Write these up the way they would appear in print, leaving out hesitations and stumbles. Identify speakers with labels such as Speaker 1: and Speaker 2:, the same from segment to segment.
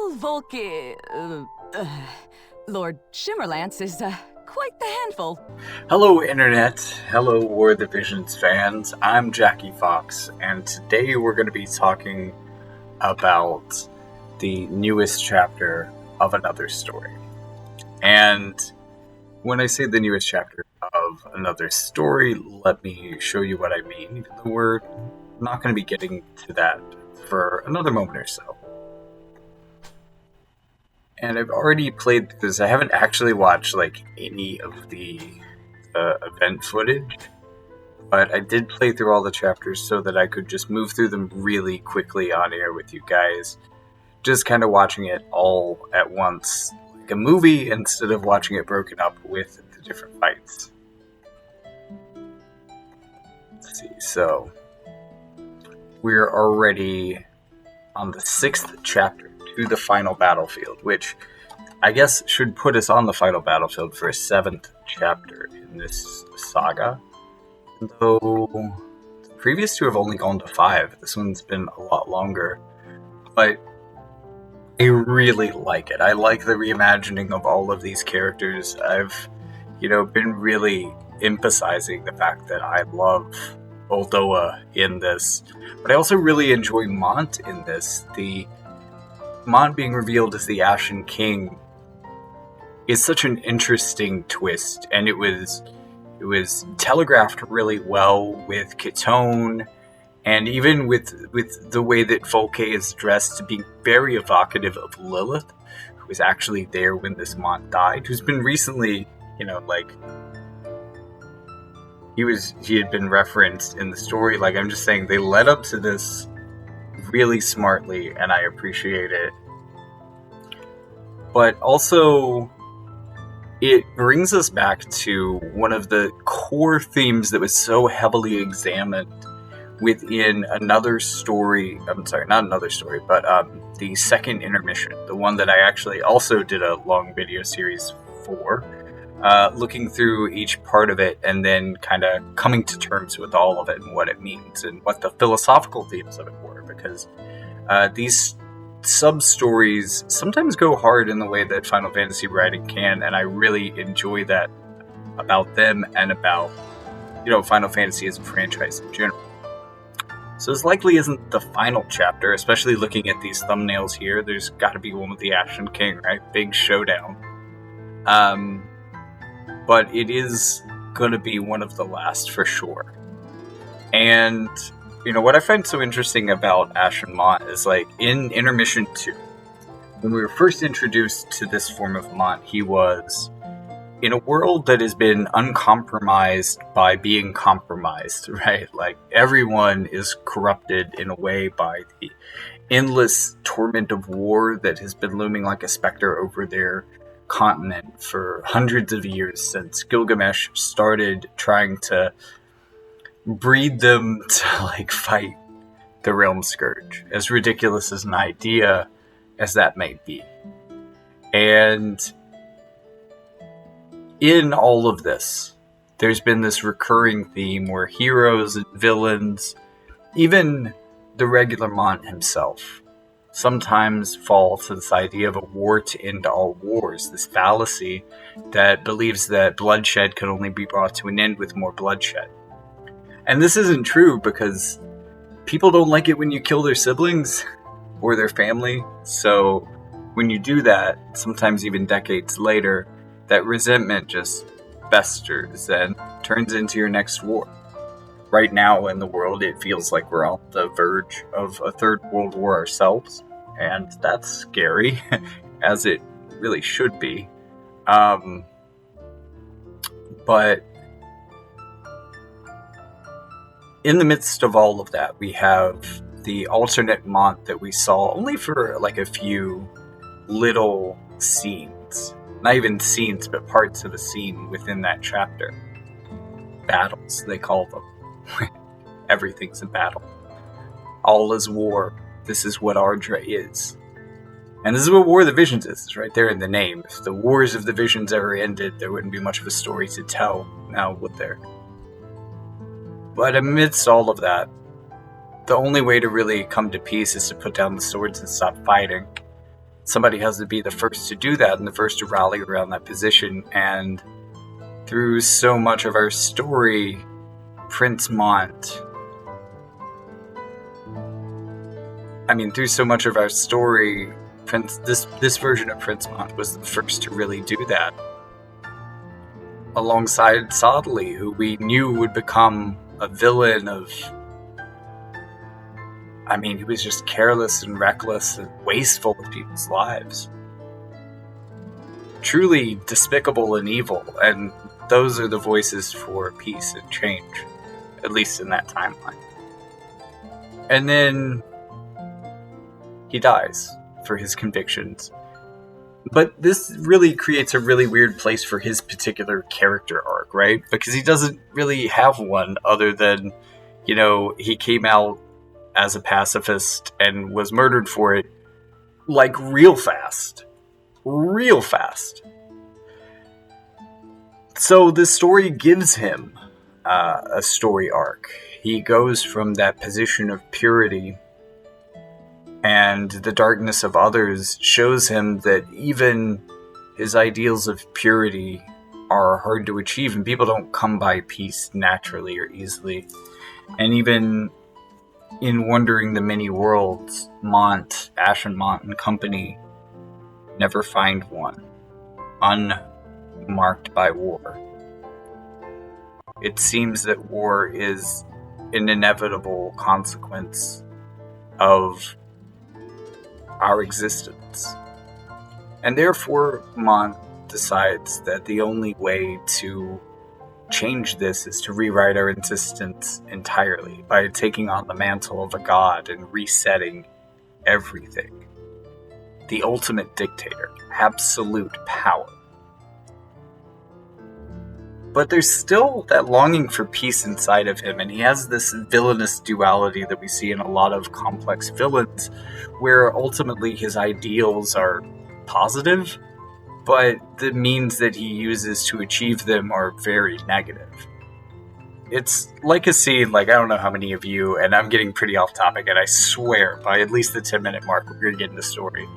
Speaker 1: Well, Volke, Lord Shimmerlance is, quite the handful.
Speaker 2: Hello, Internet. Hello, War of the Visions fans. I'm Jackie Fox, and today we're going to be talking about the newest chapter of another story. And when I say the newest chapter of another story, let me show you what I mean, even though we're not going to be getting to that for another moment or so. And I've already played this. I haven't actually watched any of the event footage, but I did play through all the chapters so that I could just move through them really quickly on air with you guys. Just kind of watching it all at once, like a movie, instead of watching it broken up with the different fights. Let's see, so we're already on the 6th chapter to the final battlefield, which I guess should put us on the final battlefield for a 7th chapter in this saga. Though the previous two have only gone to 5, this one's been a lot longer. But I really like it. I like the reimagining of all of these characters. I've, been really emphasizing the fact that I love Oldoa in this, but I also really enjoy Mont in this. The Mont being revealed as the Ashen King is such an interesting twist, and it was telegraphed really well with Kitone, and even with the way that Volke is dressed, being very evocative of Lilith, who was actually there when this Mont died, who's been recently, he had been referenced in the story. I'm just saying, they led up to this really smartly, and I appreciate it. But also, it brings us back to one of the core themes that was so heavily examined within another story. I'm sorry, not another story, but the second intermission, the one that I actually also did a long video series for, looking through each part of it and then kind of coming to terms with all of it and what it means and what the philosophical themes of it were, because these sub-stories sometimes go hard in the way that Final Fantasy writing can, and I really enjoy that about them and about, Final Fantasy as a franchise in general. So this likely isn't the final chapter, especially looking at these thumbnails here. There's got to be one with the Ashen King, right? Big showdown. But it is going to be one of the last for sure. And what I find so interesting about Ashen Mont is, in Intermission 2, when we were first introduced to this form of Mont, he was in a world that has been uncompromised by being compromised, right? Everyone is corrupted in a way by the endless torment of war that has been looming like a specter over their continent for hundreds of years, since Gilgamesh started trying to breed them to fight the Realm Scourge, as ridiculous as an idea as that may be. And in all of this, there's been this recurring theme where heroes and villains, even the regular Mont himself, sometimes fall to this idea of a war to end all wars, this fallacy that believes that bloodshed can only be brought to an end with more bloodshed. And this isn't true, because people don't like it when you kill their siblings or their family. So when you do that, sometimes even decades later, that resentment just festers and turns into your next war. Right now in the world, it feels like we're on the verge of a third world war ourselves. And that's scary, as it really should be. But in the midst of all of that, we have the alternate Mont that we saw only for a few little scenes. Not even scenes, but parts of a scene within that chapter. Battles, they call them. Everything's a battle. All is war. This is what Ardra is. And this is what War of the Visions is. It's right there in the name. If the Wars of the Visions ever ended, there wouldn't be much of a story to tell, now would there? But amidst all of that, the only way to really come to peace is to put down the swords and stop fighting. somebody has to be the first to do that and the first to rally around that position. And through so much of our story, Prince Mont, through so much of our story, this version of Prince Mont was the first to really do that. Alongside Sodley, who we knew would become a villain of... he was just careless and reckless and wasteful of people's lives. Truly despicable and evil, and those are the voices for peace and change, at least in that timeline. And then he dies for his convictions. But this really creates a really weird place for his particular character arc, right? Because he doesn't really have one other than, he came out as a pacifist and was murdered for it, like, real fast. Real fast. So the story gives him a story arc. He goes from that position of purity, and the darkness of others shows him that even his ideals of purity are hard to achieve, and people don't come by peace naturally or easily. And even in Wandering the Many Worlds, Ashen Mont and company never find one unmarked by war. It seems that war is an inevitable consequence of our existence. And therefore, Mont decides that the only way to change this is to rewrite our existence entirely by taking on the mantle of a god and resetting everything. The ultimate dictator, absolute power. But there's still that longing for peace inside of him, and he has this villainous duality that we see in a lot of complex villains, where ultimately his ideals are positive, but the means that he uses to achieve them are very negative. It's like a scene, I don't know how many of you, and I'm getting pretty off topic, and I swear, by at least the 10-minute mark, we're going to get into the story.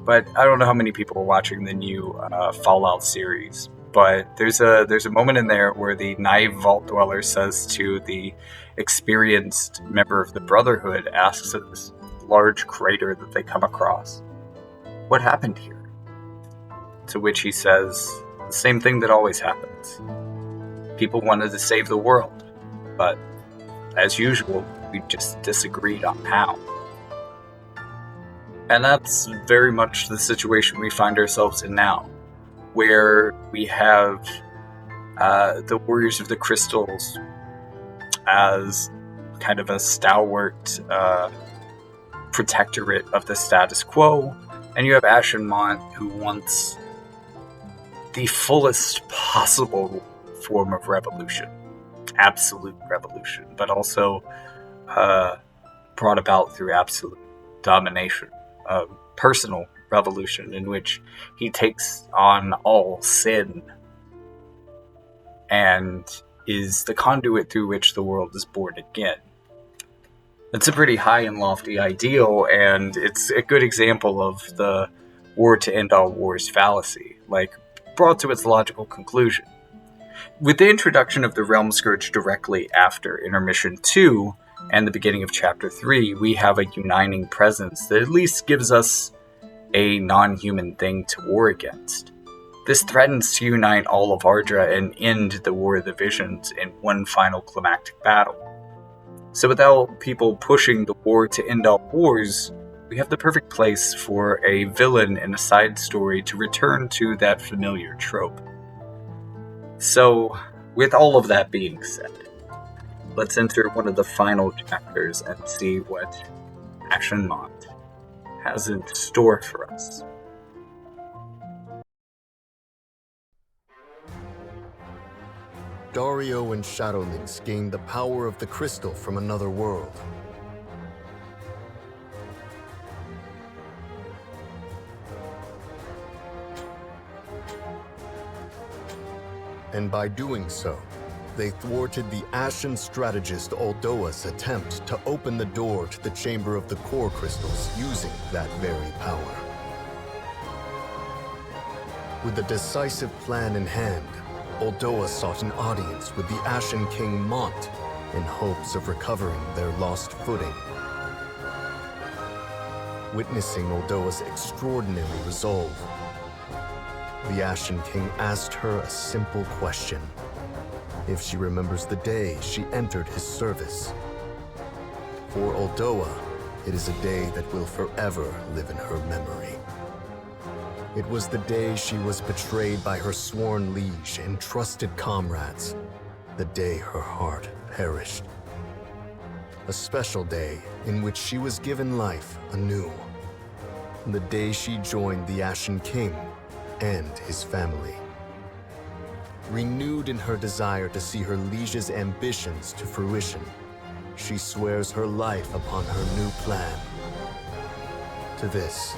Speaker 2: But I don't know how many people are watching the new Fallout series. But there's a moment in there where the naive vault dweller says to the experienced member of the Brotherhood, asks at this large crater that they come across, "What happened here?" To which he says, the same thing that always happens. People wanted to save the world, but as usual, we just disagreed on how. And that's very much the situation we find ourselves in now, where we have the Warriors of the Crystals as kind of a stalwart protectorate of the status quo, and you have Ashen Mont, who wants the fullest possible form of revolution, absolute revolution, but also brought about through absolute domination, personal revolution in which he takes on all sin and is the conduit through which the world is born again. It's a pretty high and lofty ideal, and it's a good example of the war to end all wars fallacy, brought to its logical conclusion. With the introduction of the Realm Scourge directly after Intermission 2 and the beginning of Chapter 3, we have a uniting presence that at least gives us a non-human thing to war against. This threatens to unite all of Ardra and end the War of the Visions in one final climactic battle. So without people pushing the war to end all wars, we have the perfect place for a villain in a side story to return to that familiar trope. So, with all of that being said, let's enter one of the final chapters and see what Ashen Mont has in store for us.
Speaker 3: Dario and Shadowlings gained the power of the crystal from another world. And by doing so, they thwarted the Ashen strategist Aldoa's attempt to open the door to the Chamber of the Core Crystals using that very power. With a decisive plan in hand, Oldoa sought an audience with the Ashen King Mont in hopes of recovering their lost footing. Witnessing Oldoa's extraordinary resolve, the Ashen King asked her a simple question: if she remembers the day she entered his service. For Oldoa, it is a day that will forever live in her memory. It was the day she was betrayed by her sworn liege and trusted comrades, the day her heart perished. A special day in which she was given life anew. The day she joined the Ashen King and his family. Renewed in her desire to see her liege's ambitions to fruition, she swears her life upon her new plan. To this,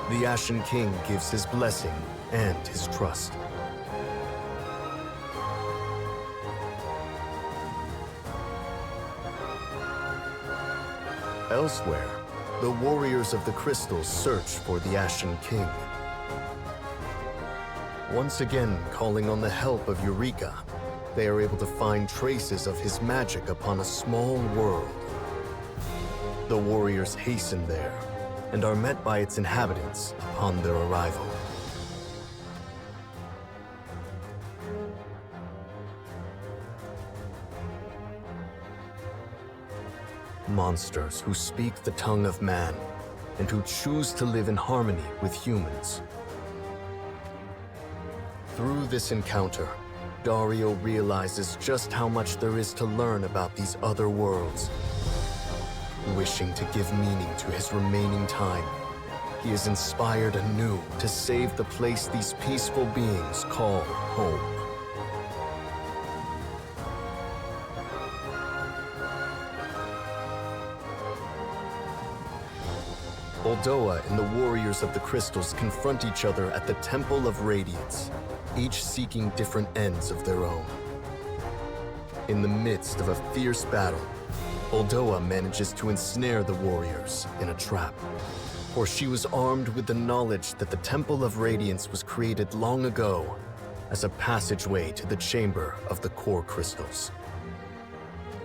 Speaker 3: the Ashen King gives his blessing and his trust. Elsewhere, the warriors of the crystals search for the Ashen King. Once again calling on the help of Eureka, they are able to find traces of his magic upon a small world. The warriors hasten there and are met by its inhabitants upon their arrival. Monsters who speak the tongue of man and who choose to live in harmony with humans. Through this encounter, Dario realizes just how much there is to learn about these other worlds. Wishing to give meaning to his remaining time, he is inspired anew to save the place these peaceful beings call home. Oldoa and the warriors of the crystals confront each other at the Temple of Radiance, each seeking different ends of their own. In the midst of a fierce battle, Oldoa manages to ensnare the warriors in a trap, for she was armed with the knowledge that the Temple of Radiance was created long ago as a passageway to the chamber of the core crystals.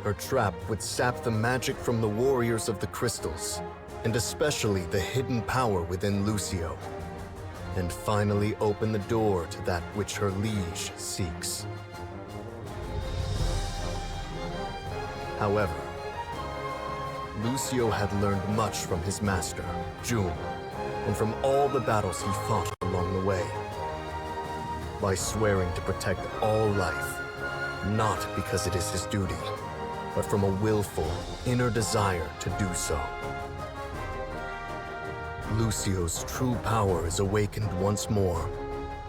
Speaker 3: Her trap would sap the magic from the warriors of the crystals, and especially the hidden power within Lucio, and finally open the door to that which her liege seeks. However, Lucio had learned much from his master, June, and from all the battles he fought along the way. By swearing to protect all life, not because it is his duty, but from a willful, inner desire to do so. Lucio's true power is awakened once more,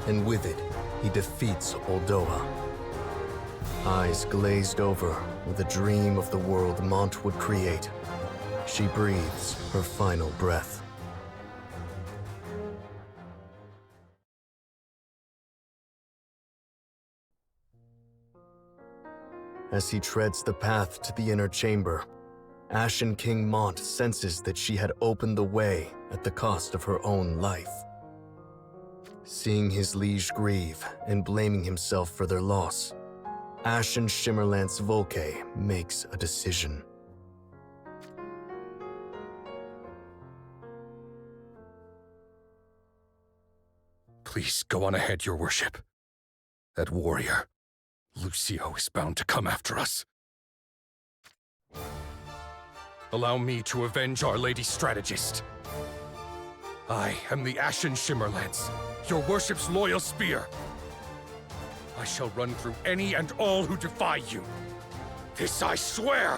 Speaker 3: and with it, he defeats Oldoa. Eyes glazed over with a dream of the world Mont would create, she breathes her final breath. As he treads the path to the inner chamber, Ashen King Mont senses that she had opened the way at the cost of her own life. Seeing his liege grieve and blaming himself for their loss, Ashen Shimmerlance Volke makes a decision.
Speaker 4: Please go on ahead, your worship. That warrior, Lucio, is bound to come after us. Allow me to avenge Our Lady Strategist. I am the Ashen Shimmerlance, your worship's loyal spear. I shall run through any and all who defy you. This I swear!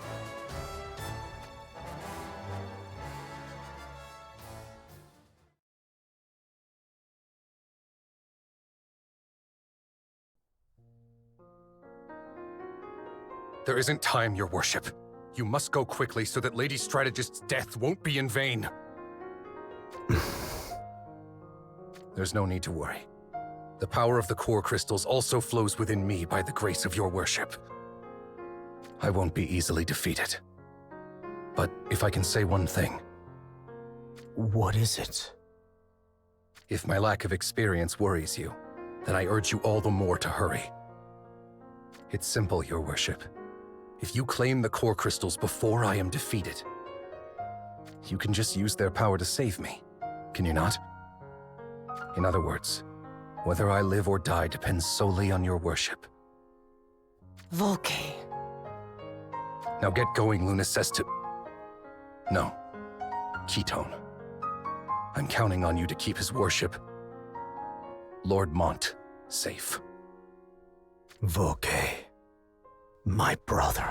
Speaker 4: There isn't time, your worship. You must go quickly so that Lady Strategist's death won't be in vain. There's no need to worry. The power of the core crystals also flows within me by the grace of your worship. I won't be easily defeated. But if I can say one thing...
Speaker 3: What is it?
Speaker 4: If my lack of experience worries you, then I urge you all the more to hurry. It's simple, Your Worship. If you claim the core crystals before I am defeated, you can just use their power to save me, can you not? In other words, whether I live or die depends solely on Your Worship.
Speaker 5: Volke.
Speaker 4: Now get going, Luna says to... No. Ketone. I'm counting on you to keep his worship, Lord Mont, safe.
Speaker 6: Volke. My brother.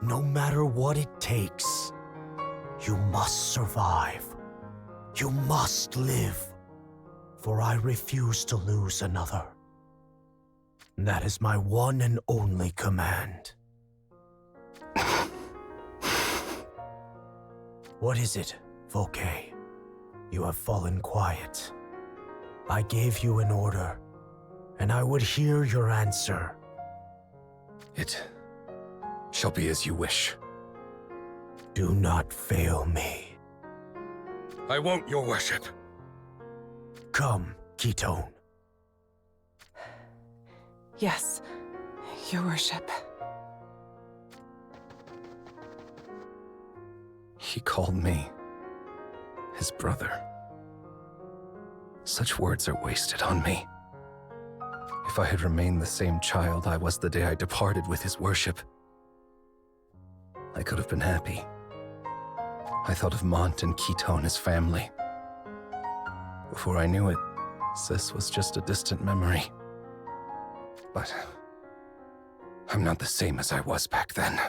Speaker 6: No matter what it takes, you must survive. You must live. For I refuse to lose another. That is my one and only command. What is it, Volke? You have fallen quiet. I gave you an order, and I would hear your answer.
Speaker 4: It shall be as you wish.
Speaker 6: Do not fail me.
Speaker 4: I won't, Your Worship.
Speaker 6: Come, Ketone.
Speaker 5: Yes, Your Worship.
Speaker 4: He called me his brother. Such words are wasted on me. If I had remained the same child I was the day I departed with his worship, I could have been happy. I thought of Mont and Ketone as family. Before I knew it, Sis was just a distant memory. But I'm not the same as I was back then.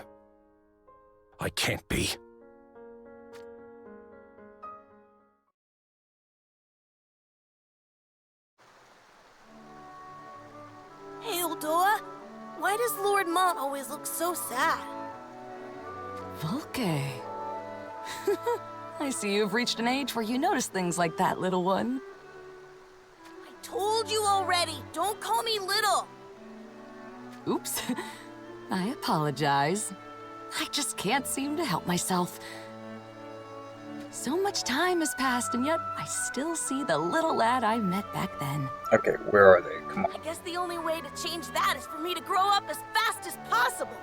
Speaker 4: I can't be.
Speaker 7: Hey, Oldoa, why does Lord Mont always look so sad?
Speaker 1: Volke. I see you've reached an age where you notice things like that, little one.
Speaker 7: I told you already, don't call me little.
Speaker 1: Oops. I apologize. I just can't seem to help myself. So much time has passed, and yet I still see the little lad I met back then.
Speaker 2: Okay, where are they? Come on.
Speaker 7: I guess the only way to change that is for me to grow up as fast as possible.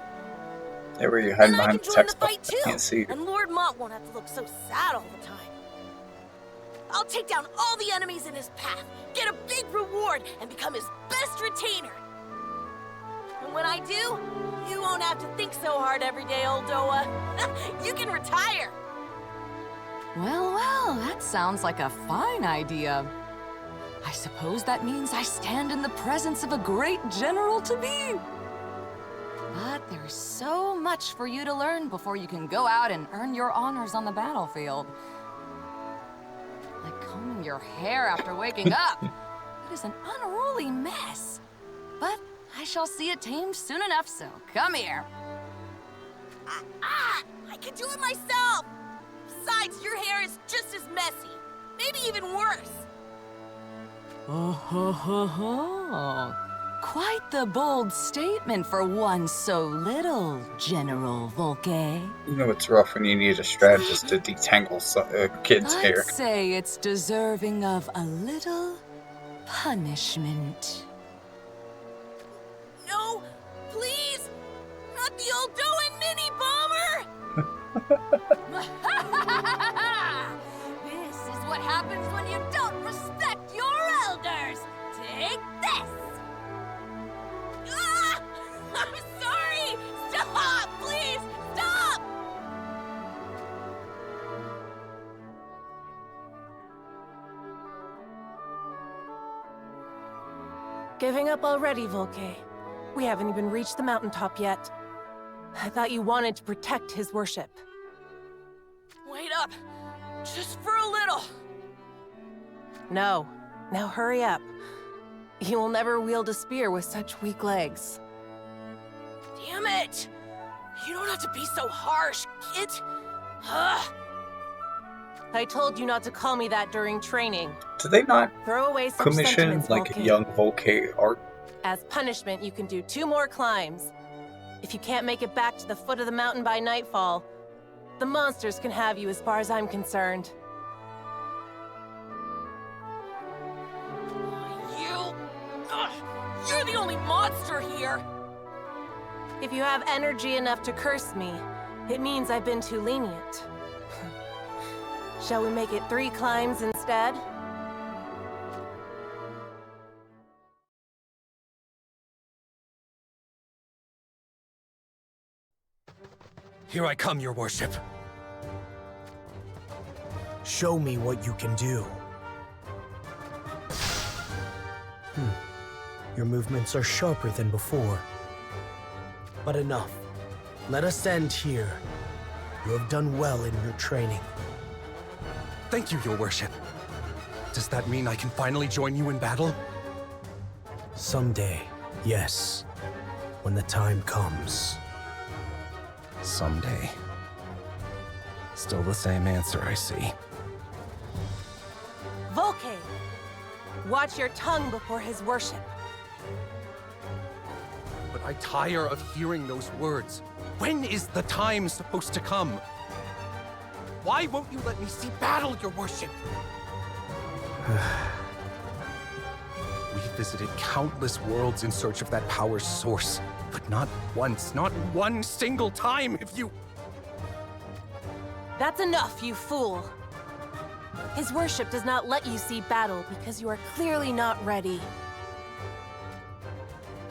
Speaker 2: Hey, where are you hiding
Speaker 7: Then I
Speaker 2: behind
Speaker 7: can
Speaker 2: the
Speaker 7: join the
Speaker 2: text box?
Speaker 7: fight
Speaker 2: I can't see
Speaker 7: too,
Speaker 2: you.
Speaker 7: and Lord Mont won't have to look so sad all the time. I'll take down all the enemies in his path, get a big reward, and become his best retainer. And when I do, you won't have to think so hard every day, Oldoa. You can retire.
Speaker 1: Well, well, that sounds like a fine idea. I suppose that means I stand in the presence of a great general-to-be. But there's so much for you to learn before you can go out and earn your honors on the battlefield. Like combing your hair after waking up. It is an unruly mess. But I shall see it tamed soon enough, so come here.
Speaker 7: I can do it myself. Besides, your hair is just as messy. Maybe even worse.
Speaker 1: Oh, ho, ho, ho. Quite the bold statement for one so little, General Volke.
Speaker 2: You know it's rough when you need a strategist to detangle kids'
Speaker 1: I'd
Speaker 2: hair.
Speaker 1: say it's deserving of a little punishment.
Speaker 7: No, please! Not the Oldoan mini bomber!
Speaker 1: This is what happens when you don't respect your elders. Take this!
Speaker 7: Ah! I'm sorry! Stop! Please! Stop!
Speaker 5: Giving up already, Volke. We haven't even reached the mountaintop yet. I thought you wanted to protect his worship.
Speaker 7: Wait up! Just for a little!
Speaker 5: No. Now hurry up. You will never wield a spear with such weak legs.
Speaker 7: Damn it! You don't have to be so harsh, kid! Ugh.
Speaker 5: I told you not to call me that during training.
Speaker 2: Do they not
Speaker 5: Throw away such
Speaker 2: commission
Speaker 5: sentiments,
Speaker 2: like
Speaker 5: Volke.
Speaker 2: young Volke art?
Speaker 5: As punishment, you can do 2 more climbs. If you can't make it back to the foot of the mountain by nightfall, the monsters can have you as far as I'm concerned.
Speaker 7: You're the only monster here!
Speaker 5: If you have energy enough to curse me, it means I've been too lenient. Shall we make it 3 climbs instead?
Speaker 4: Here I come, your worship.
Speaker 6: Show me what you can do. Your movements are sharper than before. But enough. Let us end here. You have done well in your training.
Speaker 4: Thank you, your worship. Does that mean I can finally join you in battle?
Speaker 6: Someday, yes. When the time comes.
Speaker 4: Someday. Still the same answer, I see.
Speaker 5: Volke! Watch your tongue before his worship.
Speaker 4: But I tire of hearing those words. When is the time supposed to come? Why won't you let me see battle, your worship? We visited countless worlds in search of that power's source, but not once, not one single time have you...
Speaker 5: That's enough, you fool. His worship does not let you see battle because you are clearly not ready.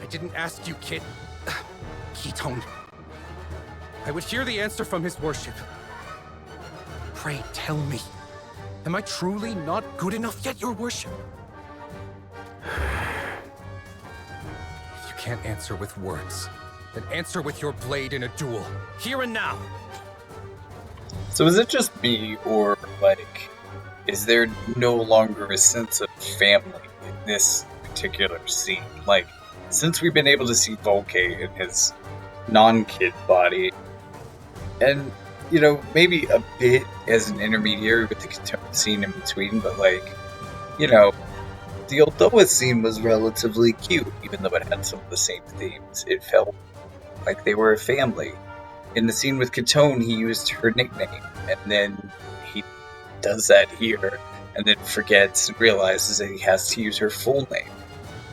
Speaker 4: I didn't ask you, kid. Ketone. I would hear the answer from his worship. Pray tell me, am I truly not good enough yet, your worship? If you can't answer with words, then answer with your blade in a duel, here and now.
Speaker 2: So is it just me, or, like, is there no longer a sense of family in this particular scene? Like, since we've been able to see Volke in his non-kid body, and, you know, maybe a bit as an intermediary with the Ketone scene in between, but, like, you know, the Oldoa scene was relatively cute, even though it had some of the same themes. It felt like they were a family. In the scene with Ketone, he used her nickname, and then he does that here, and then forgets and realizes that he has to use her full name.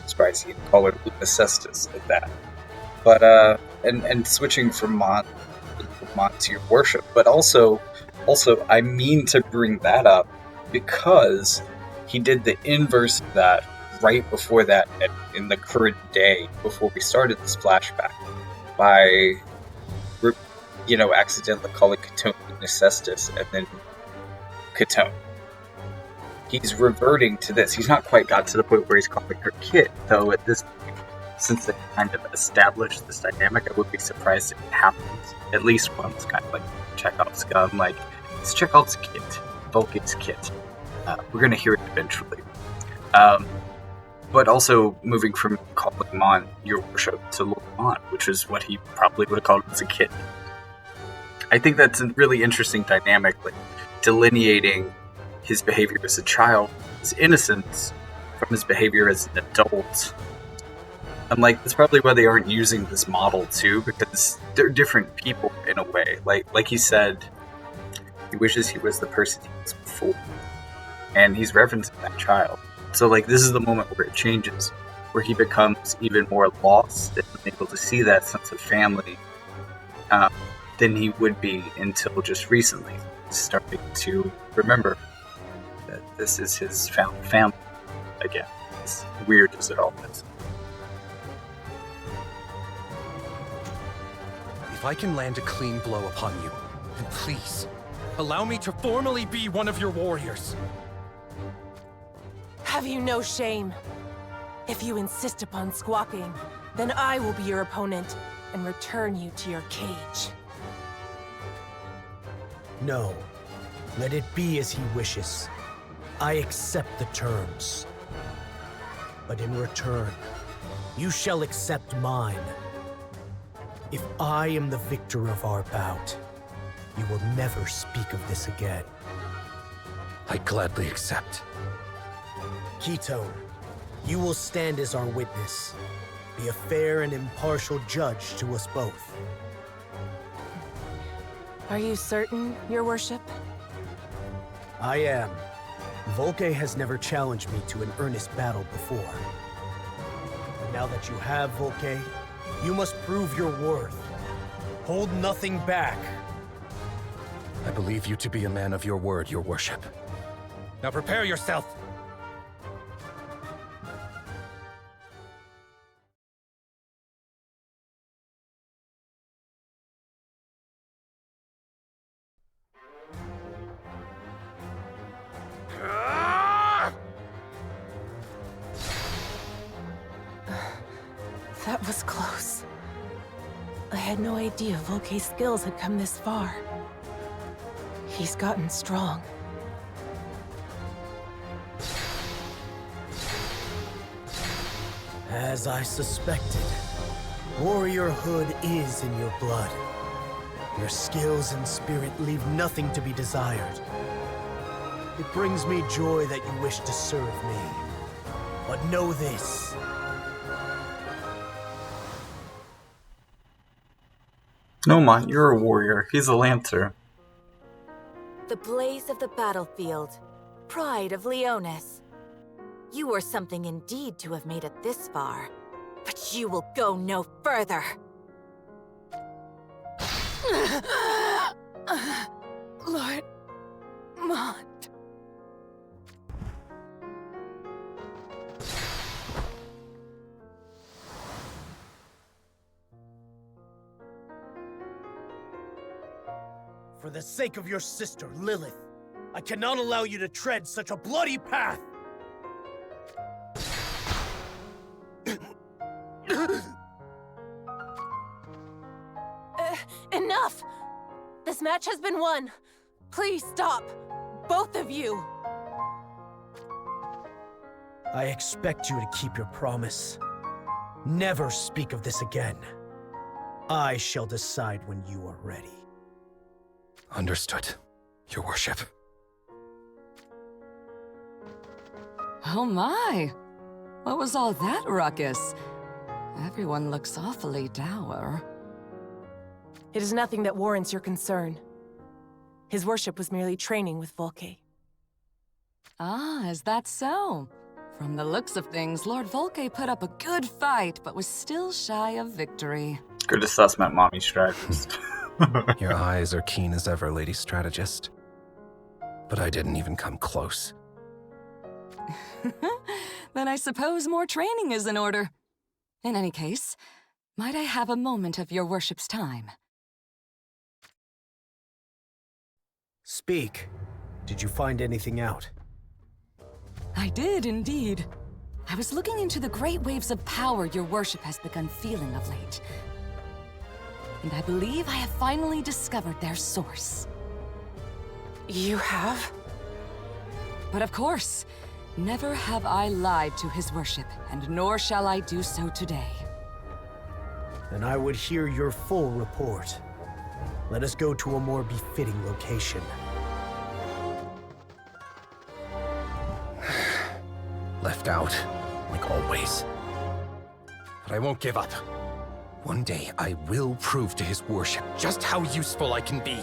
Speaker 2: I'm surprised he didn't call her Cestus at that. But, and switching from Mont to your worship, but also, I mean to bring that up because he did the inverse of that right before that in the current day, before we started this flashback, by, you know, accidentally calling Ketone Necestus and then Ketone. He's reverting to this. He's not quite got to the point where he's calling her Kit, though at this point, since they kind of established this dynamic, I would be surprised if it happens at least once, kind of like Chekhov's gun, like, it's Chekhov's kit, Volke's kit. We're going to hear it eventually. But also moving from calling Mont your worship to Lord Mont, which is what he probably would have called him as a kid. I think that's a really interesting dynamic, like delineating his behavior as a child, his innocence, from his behavior as an adult. And like, that's probably why they aren't using this model too, because they're different people in a way. Like he said, he wishes he was the person he was before, and he's referencing that child. So like, this is the moment where it changes, where he becomes even more lost and unable to see that sense of family than he would be until just recently, starting to remember that this is his found family again, as weird as it all is.
Speaker 4: If I can land a clean blow upon you, then please, allow me to formally be one of your warriors.
Speaker 5: Have you no shame? If you insist upon squawking, then I will be your opponent and return you to your cage.
Speaker 6: No. Let it be as he wishes. I accept the terms. But in return, you shall accept mine. If I am the victor of our bout, you will never speak of this again.
Speaker 4: I gladly accept.
Speaker 6: Ketone, you will stand as our witness. Be a fair and impartial judge to us both.
Speaker 5: Are you certain, your worship?
Speaker 6: I am. Volke has never challenged me to an earnest battle before. Now that you have Volke, you must prove your worth. Hold nothing back.
Speaker 4: I believe you to be a man of your word, your worship. Now prepare yourself!
Speaker 5: That was close. I had no idea Volke's skills had come this far. He's gotten strong.
Speaker 6: As I suspected, warriorhood is in your blood. Your skills and spirit leave nothing to be desired. It brings me joy that you wish to serve me. But know this.
Speaker 2: No, man, you're a warrior. He's a lancer.
Speaker 7: The blaze of the battlefield, pride of Leonis. You were something indeed to have made it this far, but you will go no further.
Speaker 1: Lord Mont.
Speaker 6: For the sake of your sister, Lilith, I cannot allow you to tread such a bloody path!
Speaker 5: Enough! This match has been won. Please stop. Both of you.
Speaker 6: I expect you to keep your promise. Never speak of this again. I shall decide when you are ready.
Speaker 4: Understood, your worship.
Speaker 1: Oh my! What was all that ruckus? Everyone looks awfully dour.
Speaker 5: It is nothing that warrants your concern. His worship was merely training with Volke.
Speaker 1: Ah, is that so? From the looks of things, Lord Volke put up a good fight, but was still shy of victory.
Speaker 2: Good assessment, mommy strategist.
Speaker 4: Your eyes are keen as ever, Lady Strategist. But I didn't even come close.
Speaker 1: Then I suppose more training is in order. In any case, might I have a moment of your worship's time?
Speaker 6: Speak. Did you find anything out?
Speaker 1: I did, indeed. I was looking into the great waves of power your worship has begun feeling of late. And I believe I have finally discovered their source.
Speaker 5: You have?
Speaker 1: But of course, never have I lied to his worship, and nor shall I do so today.
Speaker 6: Then I would hear your full report. Let us go to a more befitting location.
Speaker 4: Left out, like always. But I won't give up. One day, I will prove to his worship just how useful I can be.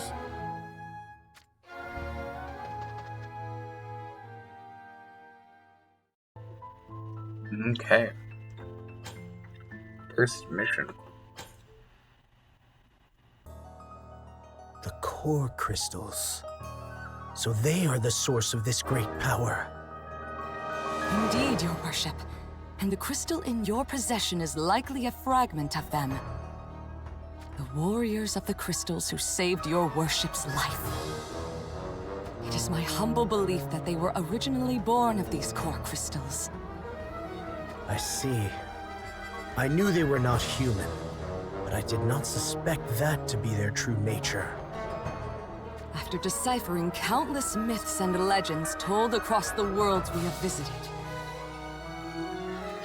Speaker 2: Okay. First mission.
Speaker 6: The core crystals. So they are the source of this great power.
Speaker 1: Indeed, your worship. And the crystal in your possession is likely a fragment of them. The warriors of the crystals who saved your worship's life. It is my humble belief that they were originally born of these core crystals.
Speaker 6: I see. I knew they were not human, but I did not suspect that to be their true nature.
Speaker 1: After deciphering countless myths and legends told across the worlds we have visited,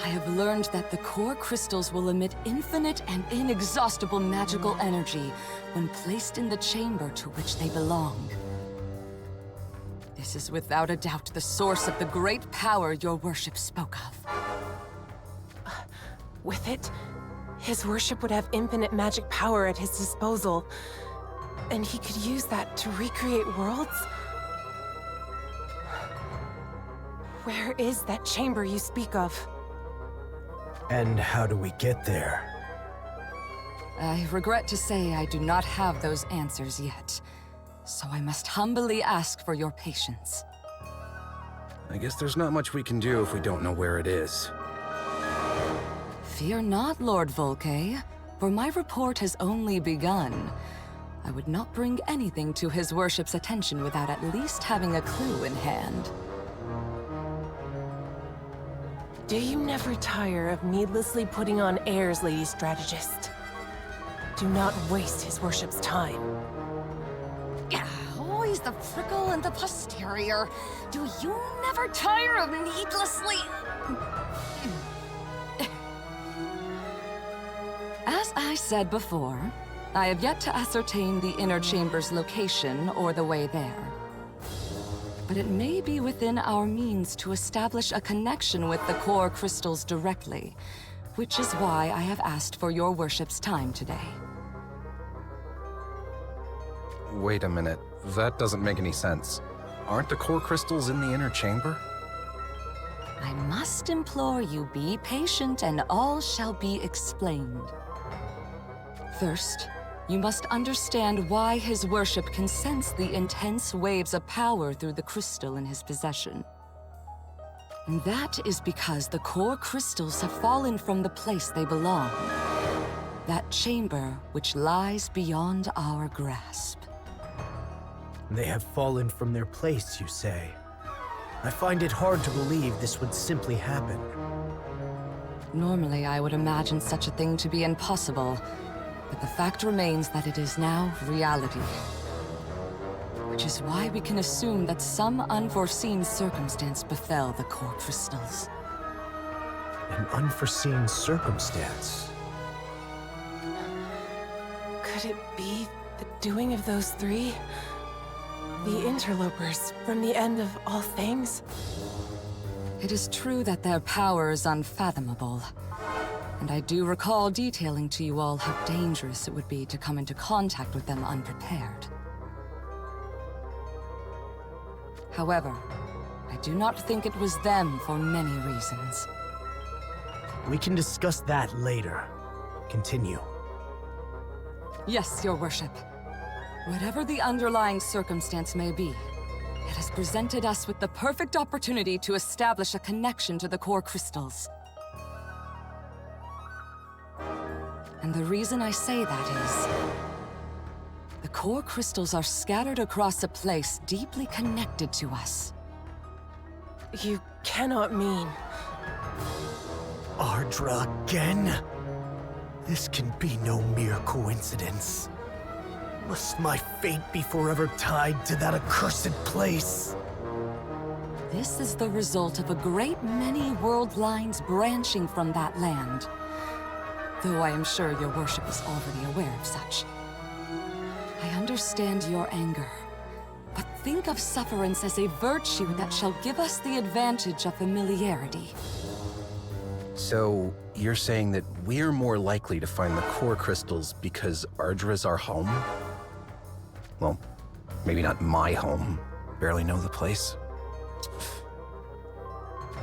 Speaker 1: I have learned that the core crystals will emit infinite and inexhaustible magical energy when placed in the chamber to which they belong. This is without a doubt the source of the great power your worship spoke of.
Speaker 5: With it, his worship would have infinite magic power at his disposal. And he could use that to recreate worlds? Where is that chamber you speak of?
Speaker 6: And how do we get there?
Speaker 1: I regret to say I do not have those answers yet, so I must humbly ask for your patience.
Speaker 8: I guess there's not much we can do if we don't know where it is.
Speaker 1: Fear not, Lord Volke, for my report has only begun. I would not bring anything to his worship's attention without at least having a clue in hand.
Speaker 5: Do you never tire of needlessly putting on airs, Lady Strategist? Do not waste his worship's time.
Speaker 1: Always the prickle and the posterior. Do you never tire of needlessly... As I said before, I have yet to ascertain the inner chamber's location or the way there. But it may be within our means to establish a connection with the core crystals directly, which is why I have asked for your worship's time today.
Speaker 8: Wait a minute. That doesn't make any sense. Aren't the core crystals in the inner chamber?
Speaker 1: I must implore you, be patient and all shall be explained. First, you must understand why his worship can sense the intense waves of power through the crystal in his possession. And that is because the core crystals have fallen from the place they belong. That chamber which lies beyond our grasp.
Speaker 6: They have fallen from their place, you say? I find it hard to believe this would simply happen.
Speaker 1: Normally, I would imagine such a thing to be impossible, but the fact remains that it is now reality. Which is why we can assume that some unforeseen circumstance befell the core crystals.
Speaker 6: An unforeseen circumstance?
Speaker 5: Could it be the doing of those three? The interlopers from the end of all things?
Speaker 1: It is true that their power is unfathomable. And I do recall detailing to you all how dangerous it would be to come into contact with them unprepared. However, I do not think it was them for many reasons.
Speaker 6: We can discuss that later. Continue.
Speaker 1: Yes, your worship. Whatever the underlying circumstance may be, it has presented us with the perfect opportunity to establish a connection to the core crystals. And the reason I say that is, the core crystals are scattered across a place deeply connected to us.
Speaker 5: You cannot mean...
Speaker 6: Ardra again? This can be no mere coincidence. Must my fate be forever tied to that accursed place?
Speaker 1: This is the result of a great many world lines branching from that land. Though I am sure your worship is already aware of such. I understand your anger, but think of sufferance as a virtue that shall give us the advantage of familiarity.
Speaker 8: So, you're saying that we're more likely to find the core crystals because Ardra's our home? Well, maybe not my home. Barely know the place.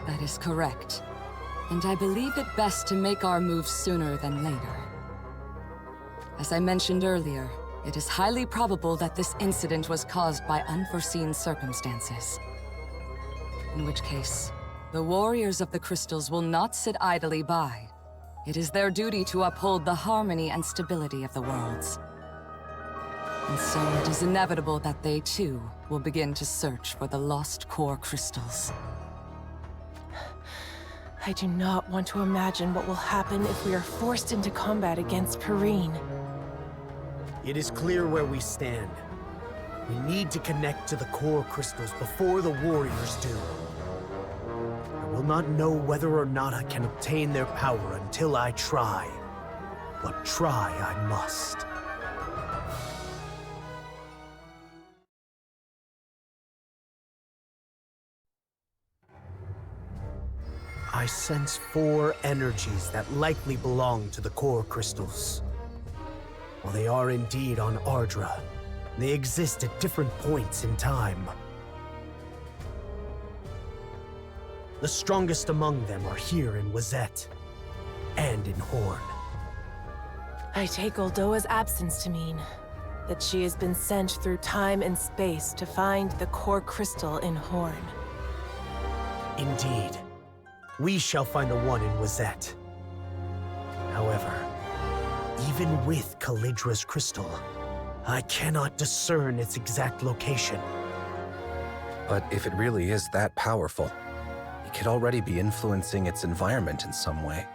Speaker 1: That is correct. And I believe it best to make our move sooner than later. As I mentioned earlier, it is highly probable that this incident was caused by unforeseen circumstances. In which case, the warriors of the crystals will not sit idly by. It is their duty to uphold the harmony and stability of the worlds. And so it is inevitable that they too will begin to search for the lost core crystals.
Speaker 5: I do not want to imagine what will happen if we are forced into combat against Perrine.
Speaker 6: It is clear where we stand. We need to connect to the core crystals before the warriors do. I will not know whether or not I can obtain their power until I try. But try I must. I sense 4 energies that likely belong to the core crystals. While they are indeed on Ardra, they exist at different points in time. The strongest among them are here in Wette. and in Horn.
Speaker 5: I take Oldoa's absence to mean that she has been sent through time and space to find the core crystal in Horn.
Speaker 6: Indeed. We shall find the one in Wette. However, even with Calidra's crystal, I cannot discern its exact location.
Speaker 8: But if it really is that powerful, it could already be influencing its environment in some way.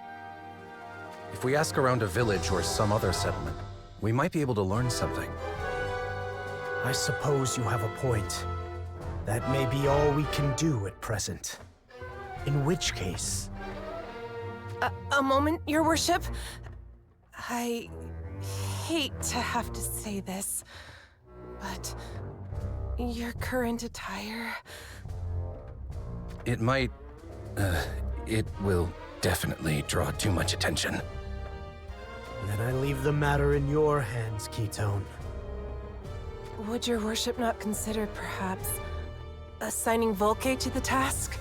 Speaker 8: If we ask around a village or some other settlement, we might be able to learn something.
Speaker 6: I suppose you have a point. That may be all we can do at present. In which case...
Speaker 5: A moment, Your Worship. I hate to have to say this, but your current attire...
Speaker 8: It might... it will definitely draw too much attention.
Speaker 6: Then I leave the matter in your hands, Ketone.
Speaker 5: Would Your Worship not consider, perhaps, assigning Volke to the task?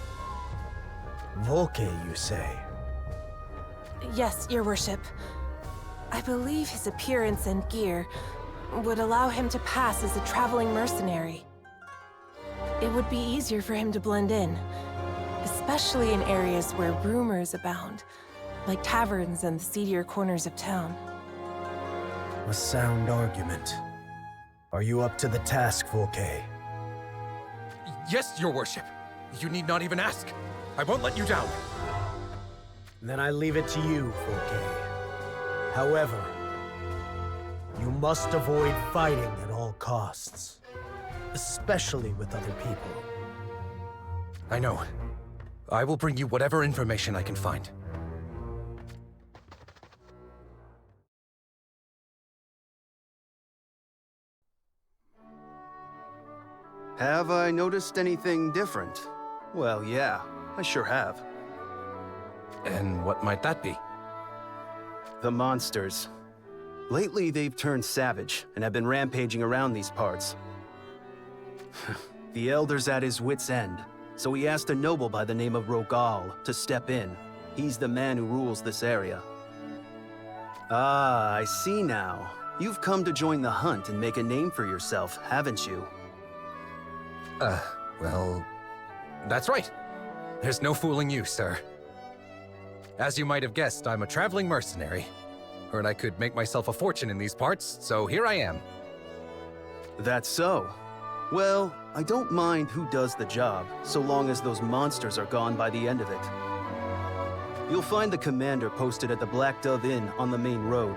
Speaker 6: Volke, you say?
Speaker 5: Yes, Your Worship. I believe his appearance and gear would allow him to pass as a traveling mercenary. It would be easier for him to blend in, especially in areas where rumors abound, like taverns and the seedier corners of town.
Speaker 6: A sound argument. Are you up to the task, Volke?
Speaker 4: Yes, Your Worship. You need not even ask. I won't let you down.
Speaker 6: Then I leave it to you, Volke. However, you must avoid fighting at all costs, especially with other people.
Speaker 8: I know. I will bring you whatever information I can find.
Speaker 9: Have I noticed anything different? Well, yeah, I sure have.
Speaker 8: And what might that be?
Speaker 9: The monsters. Lately, they've turned savage and have been rampaging around these parts. The Elder's at his wit's end, so he asked a noble by the name of Rogal to step in. He's the man who rules this area. Ah, I see now. You've come to join the hunt and make a name for yourself, haven't you?
Speaker 8: Well, that's right. There's no fooling you, sir. As you might have guessed, I'm a traveling mercenary. Heard I could make myself a fortune in these parts, so here I am.
Speaker 9: That's so. Well, I don't mind who does the job, so long as those monsters are gone by the end of it. You'll find the commander posted at the Black Dove Inn on the main road.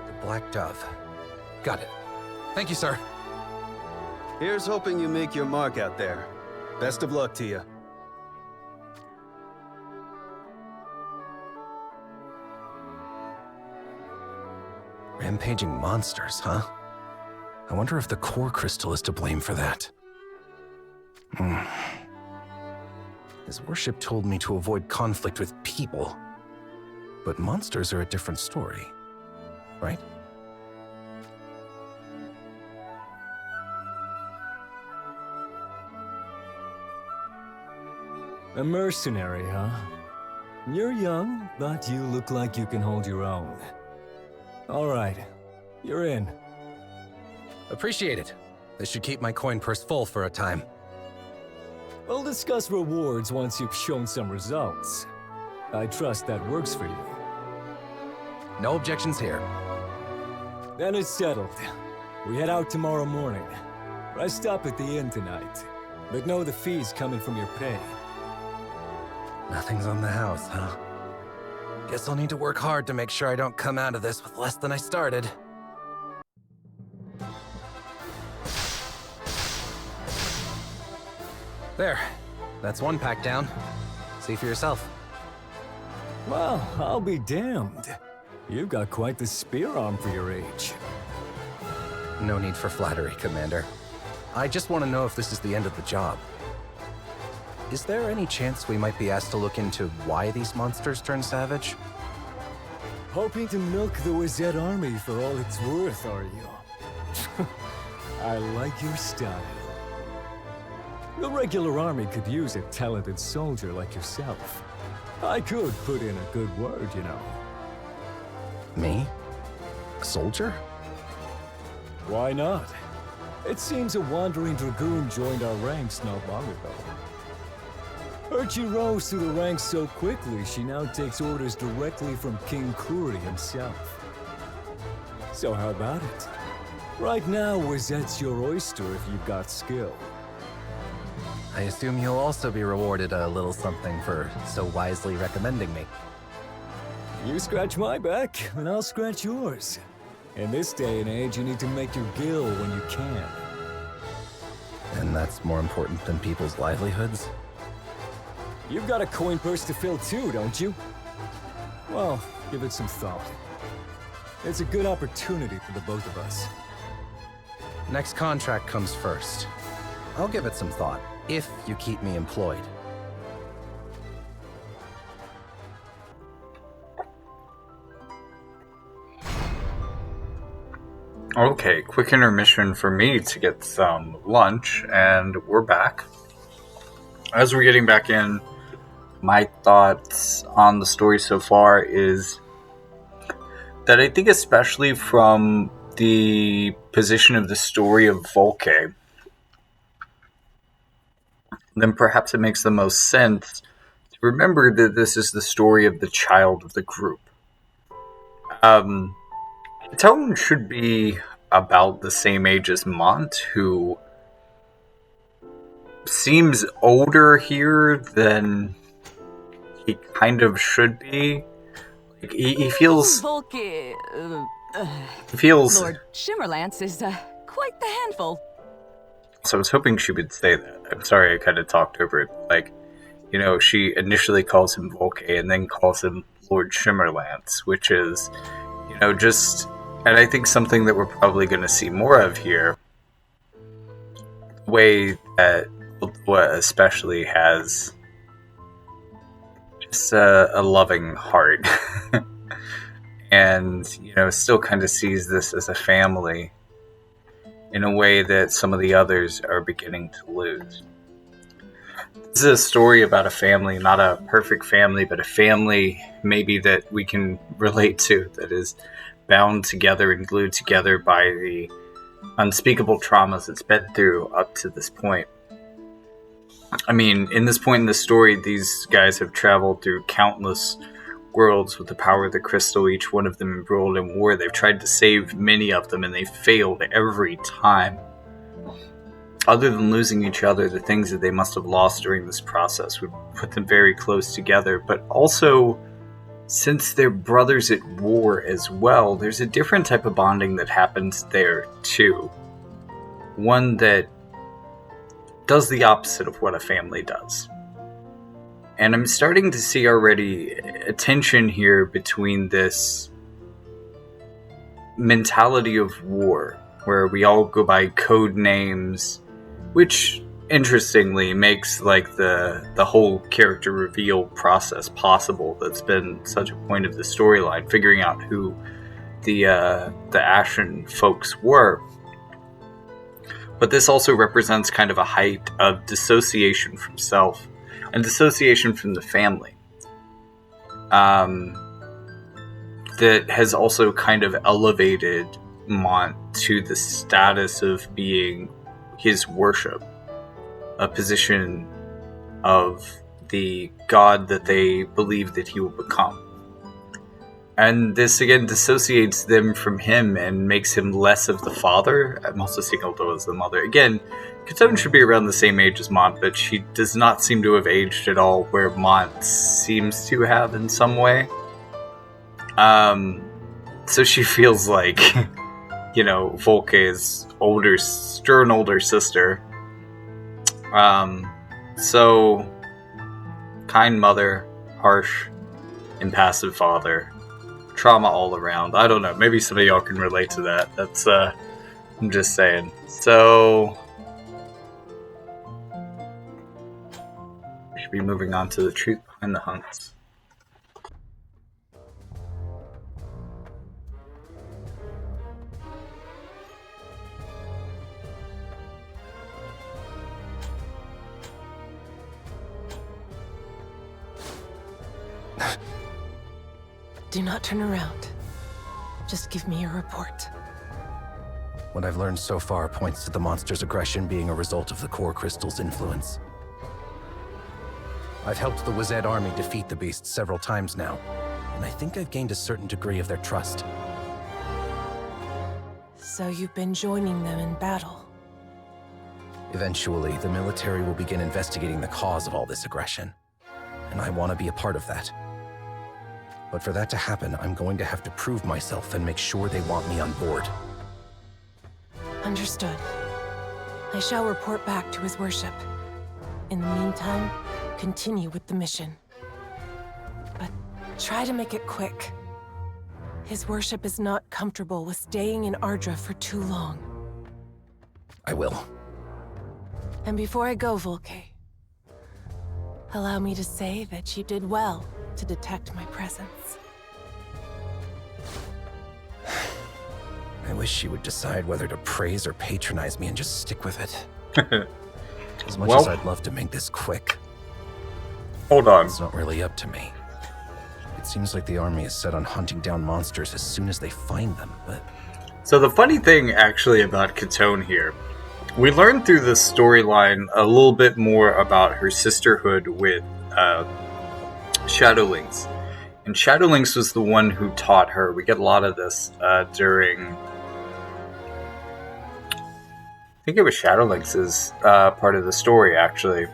Speaker 8: The Black Dove. Got it. Thank you, sir.
Speaker 9: Here's hoping you make your mark out there. Best of luck to you.
Speaker 8: Rampaging monsters, huh? I wonder if the core crystal is to blame for that. His worship told me to avoid conflict with people. But monsters are a different story, right?
Speaker 10: A mercenary, huh? You're young, but you look like you can hold your own. All right, you're in.
Speaker 8: Appreciate it. This should keep my coin purse full for a time.
Speaker 10: We'll discuss rewards once you've shown some results. I trust that works for you.
Speaker 8: No objections here.
Speaker 10: Then it's settled. We head out tomorrow morning. Rest up at the inn tonight. But know the fee's coming from your pay.
Speaker 8: Nothing's on the house, huh? Guess I'll need to work hard to make sure I don't come out of this with less than I started. There. That's one pack down. See for yourself.
Speaker 10: Well, I'll be damned. You've got quite the spear arm for your age.
Speaker 8: No need for flattery, Commander. I just want to know if this is the end of the job. Is there any chance we might be asked to look into why these monsters turn savage?
Speaker 10: Hoping to milk the Wette army for all it's worth, are you? I like your style. The regular army could use a talented soldier like yourself. I could put in a good word, you know.
Speaker 8: Me? A soldier?
Speaker 10: Why not? It seems a wandering dragoon joined our ranks not long ago. Heard she rose through the ranks so quickly, she now takes orders directly from King Kuri himself. So how about it? Right now, Wizette's your oyster if you've got skill.
Speaker 8: I assume you'll also be rewarded a little something for so wisely recommending me.
Speaker 10: You scratch my back, and I'll scratch yours. In this day and age, you need to make your gill when you can.
Speaker 8: And that's more important than people's livelihoods?
Speaker 10: You've got a coin purse to fill too, don't you? Well, give it some thought. It's a good opportunity for the both of us.
Speaker 8: Next contract comes first. I'll give it some thought, if you keep me employed.
Speaker 2: Okay, quick intermission for me to get some lunch, and we're back. As we're getting back in, my thoughts on the story so far is that I think, especially from the position of the story of Volke, then perhaps it makes the most sense to remember that this is the story of the child of the group. The tone should be about the same age as Mont, who seems older here than he kind of should be. Like, he feels...
Speaker 1: Volke,
Speaker 2: He feels...
Speaker 1: Lord Shimmerlance is quite the handful.
Speaker 2: So I was hoping she would say that. I'm sorry I kind of talked over it. Like, you know, she initially calls him Volke and then calls him Lord Shimmerlance, which is, you know, just... And I think something that we're probably going to see more of here, the way that what especially has just a loving heart, and, you know, still kind of sees this as a family in a way that some of the others are beginning to lose. This is a story about a family, not a perfect family, but a family maybe that we can relate to, that is bound together and glued together by the unspeakable traumas it's been through up to this point. I mean, in this point in the story, these guys have traveled through countless worlds with the power of the crystal, each one of them embroiled in war. They've tried to save many of them, and they failed every time. Other than losing each other, the things that they must have lost during this process would put them very close together, but also, since they're brothers at war as well, there's a different type of bonding that happens there too. One that does the opposite of what a family does. And I'm starting to see already a tension here between this mentality of war, where we all go by code names, which interestingly makes like the whole character reveal process possible. That's been such a point of the storyline, figuring out who the Ashen folks were. But this also represents kind of a height of dissociation from self and dissociation from the family, that has also kind of elevated Mont to the status of being his worship, a position of the god that they believe that he will become. And this again dissociates them from him and makes him less of the father. I'm also seeing Aldo as the mother. Again, Katone should be around the same age as Mont, but she does not seem to have aged at all, where Mont seems to have in some way. So she feels like, you know, Volke's stern older sister. So, kind mother, harsh, impassive father, trauma all around. I don't know, maybe some of y'all can relate to that. That's, I'm just saying. So, we should be moving on to the truth behind the hunts.
Speaker 5: Do not turn around. Just give me your report.
Speaker 8: What I've learned so far points to the monster's aggression being a result of the core crystal's influence. I've helped the Wizard army defeat the beast several times now, and I think I've gained a certain degree of their trust.
Speaker 5: So you've been joining them in battle?
Speaker 8: Eventually, the military will begin investigating the cause of all this aggression, and I want to be a part of that. But for that to happen, I'm going to have to prove myself and make sure they want me on board.
Speaker 5: Understood. I shall report back to his worship. In the meantime, continue with the mission. But try to make it quick. His worship is not comfortable with staying in Ardra for too long.
Speaker 8: I will.
Speaker 5: And before I go, Volke, allow me to say that you did well to detect my presence.
Speaker 8: I wish she would decide whether to praise or patronize me and just stick with it. As much as I'd love to make this quick.
Speaker 2: Hold on.
Speaker 8: It's not really up to me. It seems like the army is set on hunting down monsters as soon as they find them, but...
Speaker 2: So the funny thing, actually, about Catone here, we learned through this storyline a little bit more about her sisterhood with Shadowlings. And Shadowlings was the one who taught her. We get a lot of this during... I think it was Shadowlings' part of the story, actually.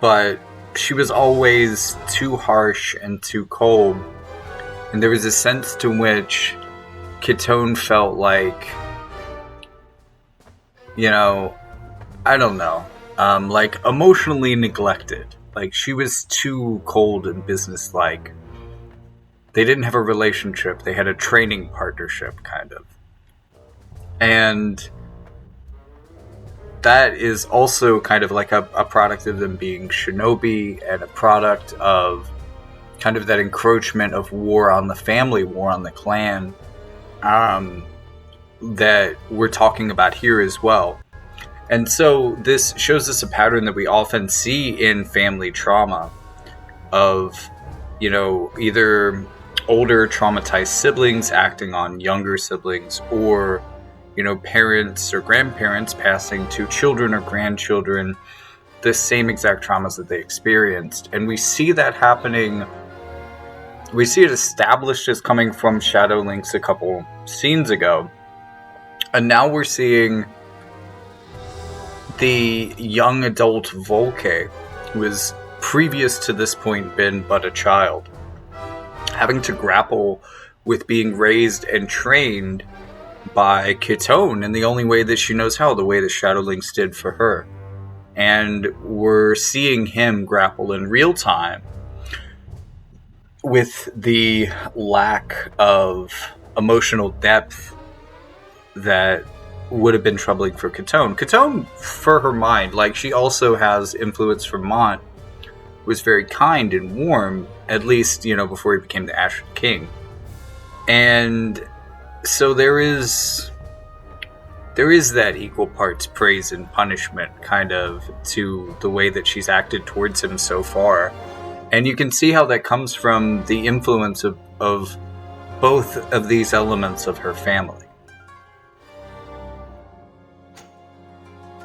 Speaker 2: But she was always too harsh and too cold. And there was a sense to which Catone felt like, you know, I don't know, like emotionally neglected. Like she was too cold and businesslike. They didn't have a relationship. They had a training partnership, kind of. And that is also kind of like a product of them being shinobi and a product of kind of that encroachment of war on the family, war on the clan, that we're talking about here as well. And so this shows us a pattern that we often see in family trauma of, you know, either older traumatized siblings acting on younger siblings, or, you know, parents or grandparents passing to children or grandchildren the same exact traumas that they experienced. And we see that happening. We see it established as coming from Shadowlings a couple scenes ago. And now we're seeing the young adult Volke, who has previous to this point been but a child, having to grapple with being raised and trained by Catone in the only way that she knows how, the way that Shadowlings did for her. And we're seeing him grapple in real time with the lack of emotional depth that would have been troubling for Catone. Catone, for her mind, like, she also has influence from Mont, was very kind and warm, at least, you know, before he became the Ashen King. And so there is that equal parts praise and punishment kind of to the way that she's acted towards him so far. And you can see how that comes from the influence of both of these elements of her family.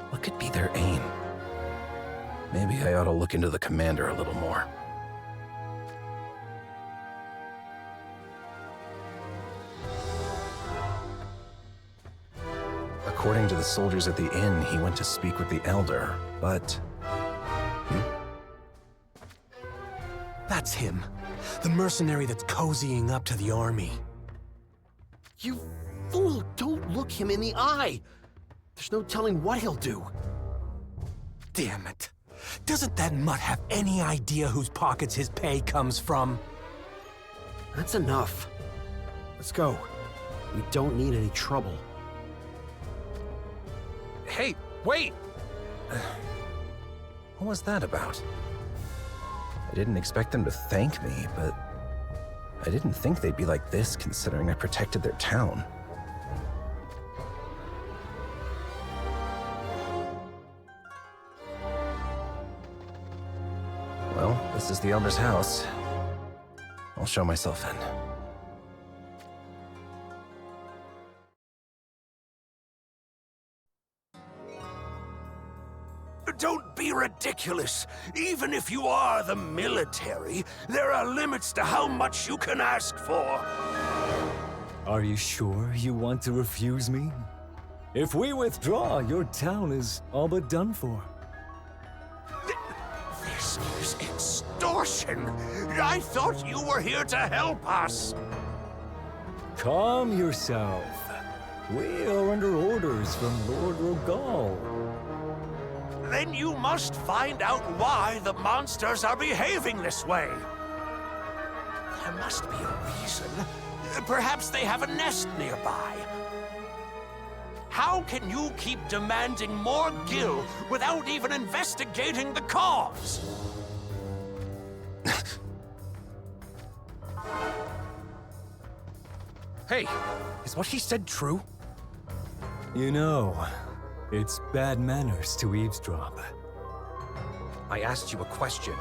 Speaker 8: What could be their aim? Maybe I ought to look into the commander a little more. According to the soldiers at the inn, he went to speak with the elder, but...
Speaker 6: That's him. The mercenary that's cozying up to the army.
Speaker 11: You fool! Don't look him in the eye! There's no telling what he'll do.
Speaker 6: Damn it. Doesn't that mutt have any idea whose pockets his pay comes from?
Speaker 11: That's enough. Let's go. We don't need any trouble.
Speaker 8: Hey, wait! What was that about? I didn't expect them to thank me, but I didn't think they'd be like this considering I protected their town. Well, the This is the Elder's house. I'll show myself in.
Speaker 6: Don't be ridiculous. Even if you are the military, there are limits to how much you can ask for.
Speaker 10: Are you sure you want to refuse me? If we withdraw, your town is all but done for.
Speaker 6: This is extortion. I thought you were here to help us.
Speaker 10: Calm yourself. We are under orders from Lord Rogal.
Speaker 6: Then you must find out why the monsters are behaving this way. There must be a reason. Perhaps they have a nest nearby. How can you keep demanding more gil without even investigating the cause?
Speaker 8: Hey, is what he said true?
Speaker 10: You know, it's bad manners to eavesdrop.
Speaker 8: I asked you a question.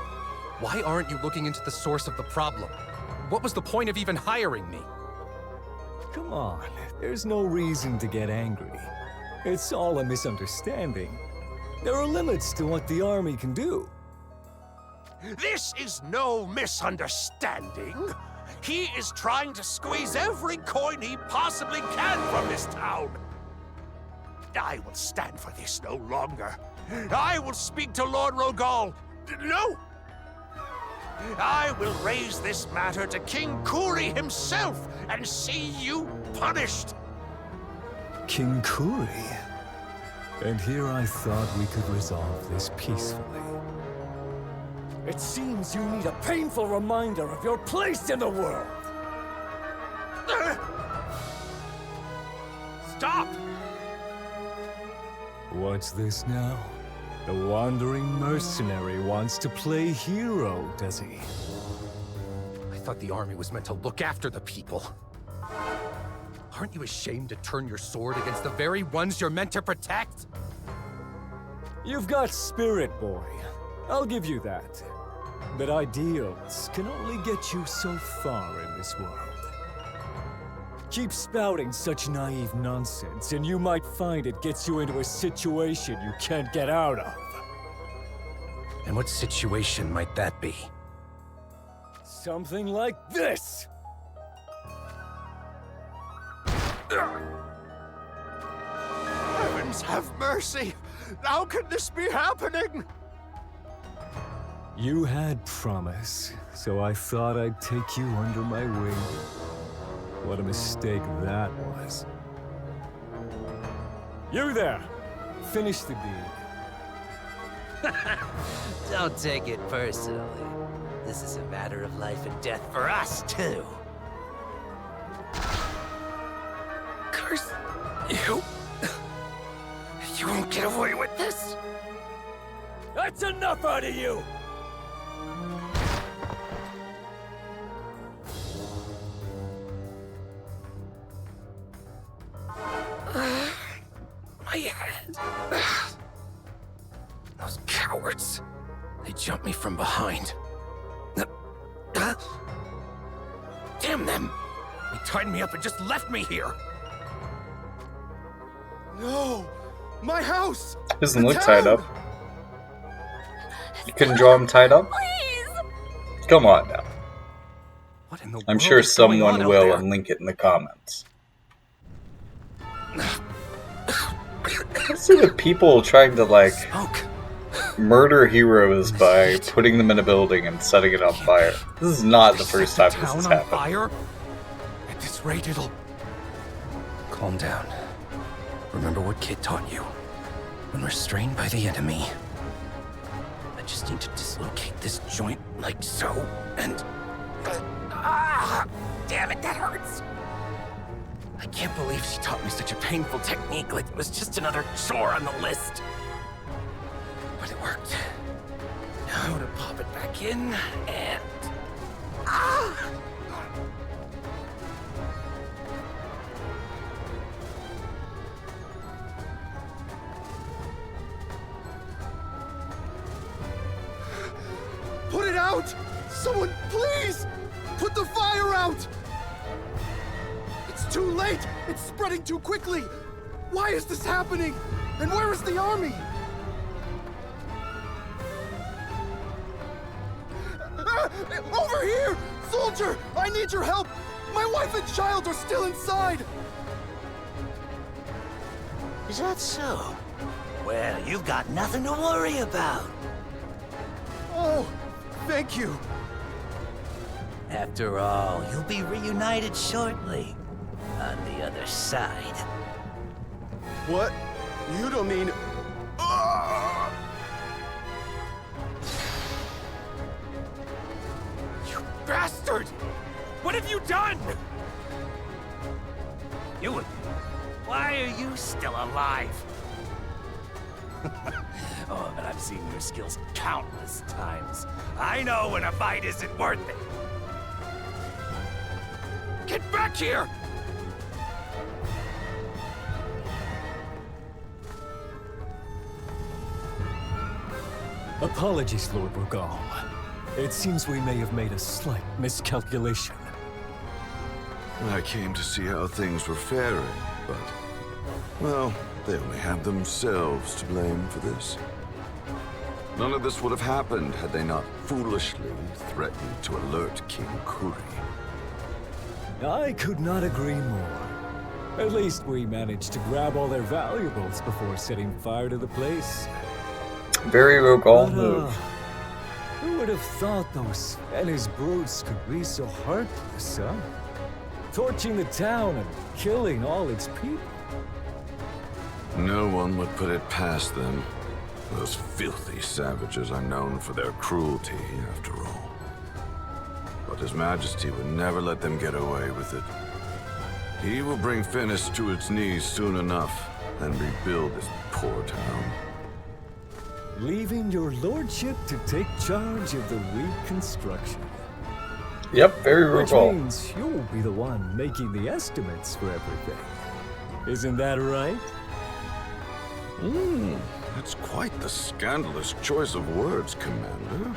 Speaker 8: Why aren't you looking into the source of the problem? What was the point of even hiring me?
Speaker 10: Come on, there's no reason to get angry. It's all a misunderstanding. There are limits to what the army can do.
Speaker 6: This is no misunderstanding. He is trying to squeeze every coin he possibly can from this town. I will stand for this no longer. I will speak to Lord Rogal. No! I will raise this matter to King Kuri himself and see you punished.
Speaker 10: King Kuri? And here I thought we could resolve this peacefully. It seems you need a painful reminder of your place in the world.
Speaker 6: Stop!
Speaker 10: What's this now? The wandering mercenary wants to play hero, does he?
Speaker 8: I thought the army was meant to look after the people. Aren't you ashamed to turn your sword against the very ones you're meant to protect?
Speaker 10: You've got spirit, boy. I'll give you that. But ideals can only get you so far in this world. Keep spouting such naive nonsense, and you might find it gets you into a situation you can't get out of.
Speaker 8: And what situation might that be?
Speaker 10: Something like this!
Speaker 6: Heavens have mercy! How can this be happening?
Speaker 10: You had promise, so I thought I'd take you under my wing. What a mistake that was. You there! Finish the deed.
Speaker 12: Don't take it personally. This is a matter of life and death for us, too.
Speaker 6: Curse you! You won't get away with this!
Speaker 10: That's enough out of you!
Speaker 6: My head. Those cowards. They jumped me from behind. Damn them! They tied me up and just left me here.
Speaker 9: No! My house!
Speaker 2: Doesn't look tied up. You couldn't draw him tied up?
Speaker 7: Please!
Speaker 2: Come on now.
Speaker 8: What in the
Speaker 2: I'm
Speaker 8: world
Speaker 2: sure
Speaker 8: is going on
Speaker 2: someone
Speaker 8: out
Speaker 2: will
Speaker 8: there?
Speaker 2: and link it in the comments. What's it with people trying to, like,
Speaker 8: Smoke.
Speaker 2: murder heroes by putting them in a building and setting it on fire? This is not the first time this
Speaker 8: Town
Speaker 2: has
Speaker 8: on
Speaker 2: happened.
Speaker 8: fire? At this rate, it'll... Calm down. Remember what Kid taught you. When restrained by the enemy, I just need to dislocate this joint like so, and...
Speaker 6: Damn it, that hurts!
Speaker 8: I can't believe she taught me such a painful technique like it was just another chore on the list. But it worked. Now to pop it back in, and...
Speaker 9: Put it out! Someone, please! Put the fire out! It's too late! It's spreading too quickly! Why is this happening? And where is the army? Over here! Soldier! I need your help! My wife and child are still inside!
Speaker 12: Is that so? Well, you've got nothing to worry about.
Speaker 9: Oh, thank you.
Speaker 12: After all, you'll be reunited shortly. On the other side.
Speaker 9: What? You don't mean...
Speaker 4: You bastard! What have you done?
Speaker 12: Why are you still alive? Oh, but I've seen your skills countless times. I know when a fight isn't worth it.
Speaker 4: Get back here!
Speaker 10: Apologies, Lord Rogal. It seems we may have made a slight miscalculation.
Speaker 13: I came to see how things were faring, but... well, they only have themselves to blame for this. None of this would have happened had they not foolishly threatened to alert King Kuri.
Speaker 10: I could not agree more. At least we managed to grab all their valuables before setting fire to the place.
Speaker 2: Very Rogal move.
Speaker 10: Who would have thought those Venice brutes could be so heartless, huh? Torching the town and killing all its people.
Speaker 13: No one would put it past them. Those filthy savages are known for their cruelty, after all. But His Majesty would never let them get away with it. He will bring Venice to its knees soon enough, and rebuild this poor town.
Speaker 10: Leaving your lordship to take charge of the reconstruction.
Speaker 2: Yep, very
Speaker 10: Which
Speaker 2: Rogal.
Speaker 10: means you'll be the one making the estimates for everything. Isn't that right?
Speaker 13: That's quite the scandalous choice of words, Commander.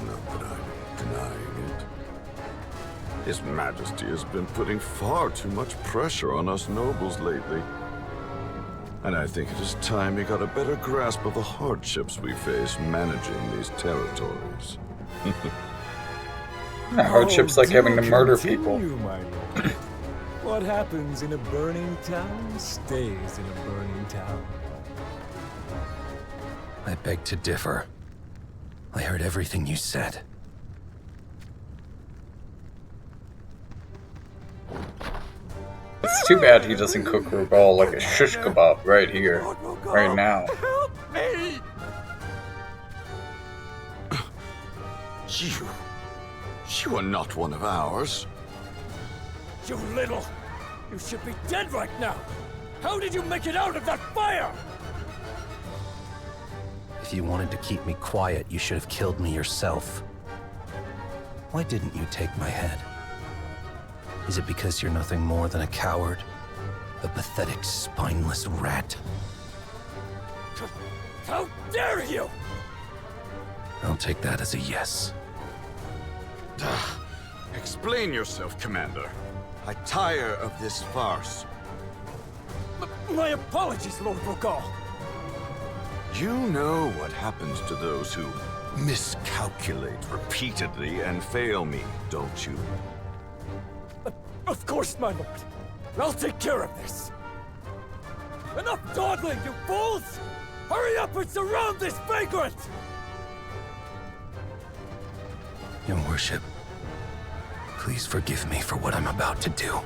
Speaker 13: Not that I'm denying it. His Majesty has been putting far too much pressure on us nobles lately. And I think it is time he got a better grasp of the hardships we face managing these territories.
Speaker 2: Hardships like having to murder people.
Speaker 10: My lord. What happens in a burning town stays in a burning town.
Speaker 8: I beg to differ. I heard everything you said.
Speaker 2: It's too bad he doesn't cook Rogal like a shish kebab right here, right now.
Speaker 4: Help me!
Speaker 13: You are not one of ours.
Speaker 10: You little! You should be dead right now! How did you make it out of that fire?
Speaker 8: If you wanted to keep me quiet, you should have killed me yourself. Why didn't you take my head? Is it because you're nothing more than a coward? A pathetic, spineless rat?
Speaker 10: How dare you!
Speaker 8: I'll take that as a yes.
Speaker 13: Explain yourself, Commander. I tire of this farce.
Speaker 10: My apologies, Lord Rogal.
Speaker 13: You know what happens to those who miscalculate repeatedly and fail me, don't you?
Speaker 10: Of course, my lord. I'll take care of this. Enough dawdling, you fools! Hurry up and surround this vagrant!
Speaker 8: Your worship, please forgive me for what I'm about to do.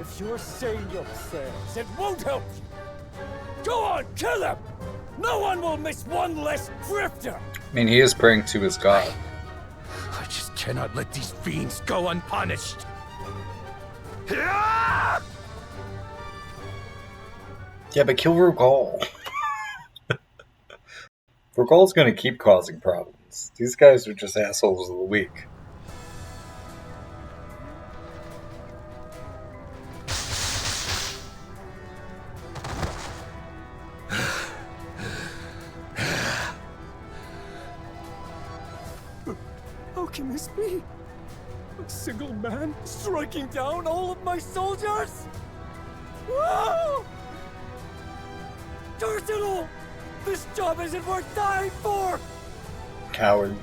Speaker 10: If you're saying your prayers, it won't help you. Go on, kill him! No one will miss one less drifter!
Speaker 2: I mean, he is praying to his god.
Speaker 4: I just cannot let these fiends go unpunished.
Speaker 2: Yeah, but kill Rogal. Rogal's gonna keep causing problems. These guys are just assholes of the week.
Speaker 10: can this be? A single man striking down all of my soldiers? Whoa! Arsenal! This job isn't worth dying for!
Speaker 2: Coward.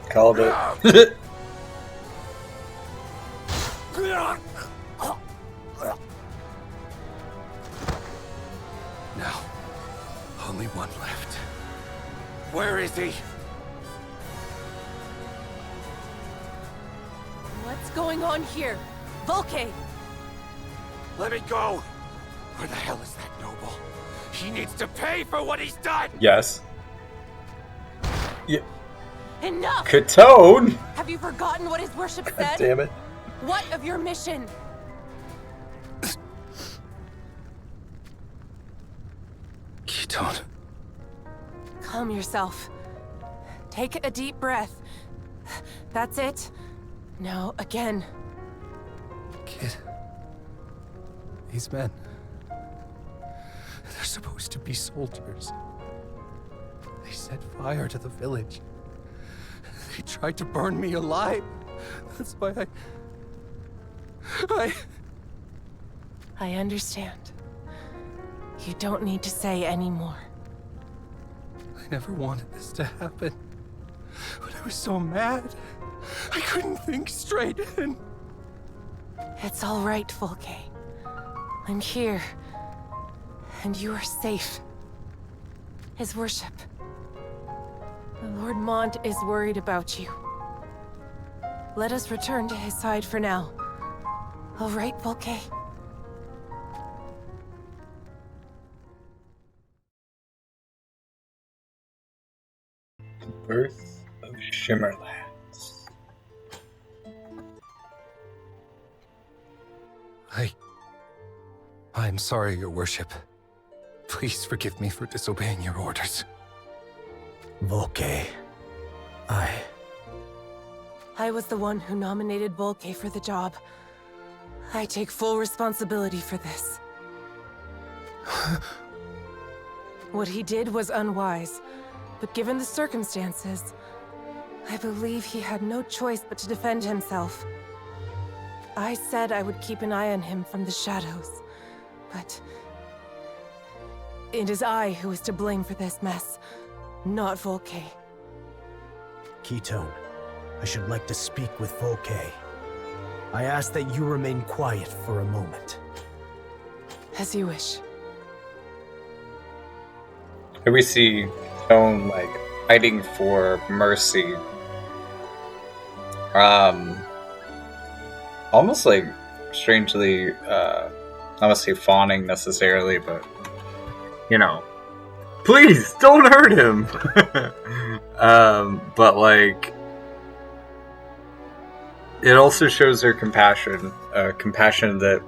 Speaker 2: Called it.
Speaker 4: Now, only one left. Where is he?
Speaker 5: What's going on here? Volke!
Speaker 4: Let me go! Where the hell is that noble? He needs to pay for what he's done!
Speaker 2: Yes. Yeah.
Speaker 5: Enough!
Speaker 2: Catone!
Speaker 5: Have you forgotten what his worship said?
Speaker 2: Damn it.
Speaker 5: What of your mission?
Speaker 8: Ketone.
Speaker 5: Calm yourself. Take a deep breath. That's it. Now, again.
Speaker 8: Kid. These men. They're supposed to be soldiers. They set fire to the village. They tried to burn me alive. That's why
Speaker 5: I understand. You don't need to say any more.
Speaker 8: I never wanted this to happen. But I was so mad. I couldn't think straight and...
Speaker 5: It's all right, Volke. I'm here. And you are safe. His worship. The Lord Mont is worried about you. Let us return to his side for now. All right, Volke?
Speaker 2: Birth of Shimmerlance.
Speaker 8: I'm sorry, Your Worship. Please forgive me for disobeying your orders.
Speaker 6: Volke,
Speaker 5: I was the one who nominated Volke for the job. I take full responsibility for this. What he did was unwise, but given the circumstances, I believe he had no choice but to defend himself. I said I would keep an eye on him from the shadows, but it is I who is to blame for this mess, not Volke.
Speaker 6: Ketone, I should like to speak with Volke. I ask that you remain quiet for a moment.
Speaker 5: As you wish.
Speaker 2: Here we see Tone, like, fighting for mercy. Almost like, strangely, I don't want to say fawning necessarily, but, you know, please, don't hurt him! But, like, it also shows her compassion, compassion that,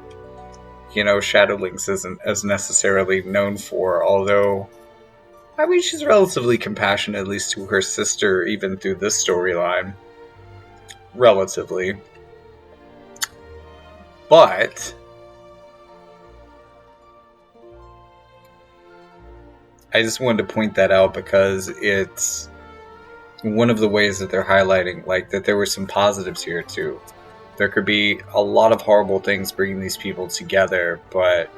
Speaker 2: you know, Shadowlings isn't as necessarily known for, although, I mean, she's relatively compassionate, at least to her sister, even through this storyline. Relatively. But I just wanted to point that out because it's one of the ways that they're highlighting, like, that there were some positives here too. There could be a lot of horrible things bringing these people together, but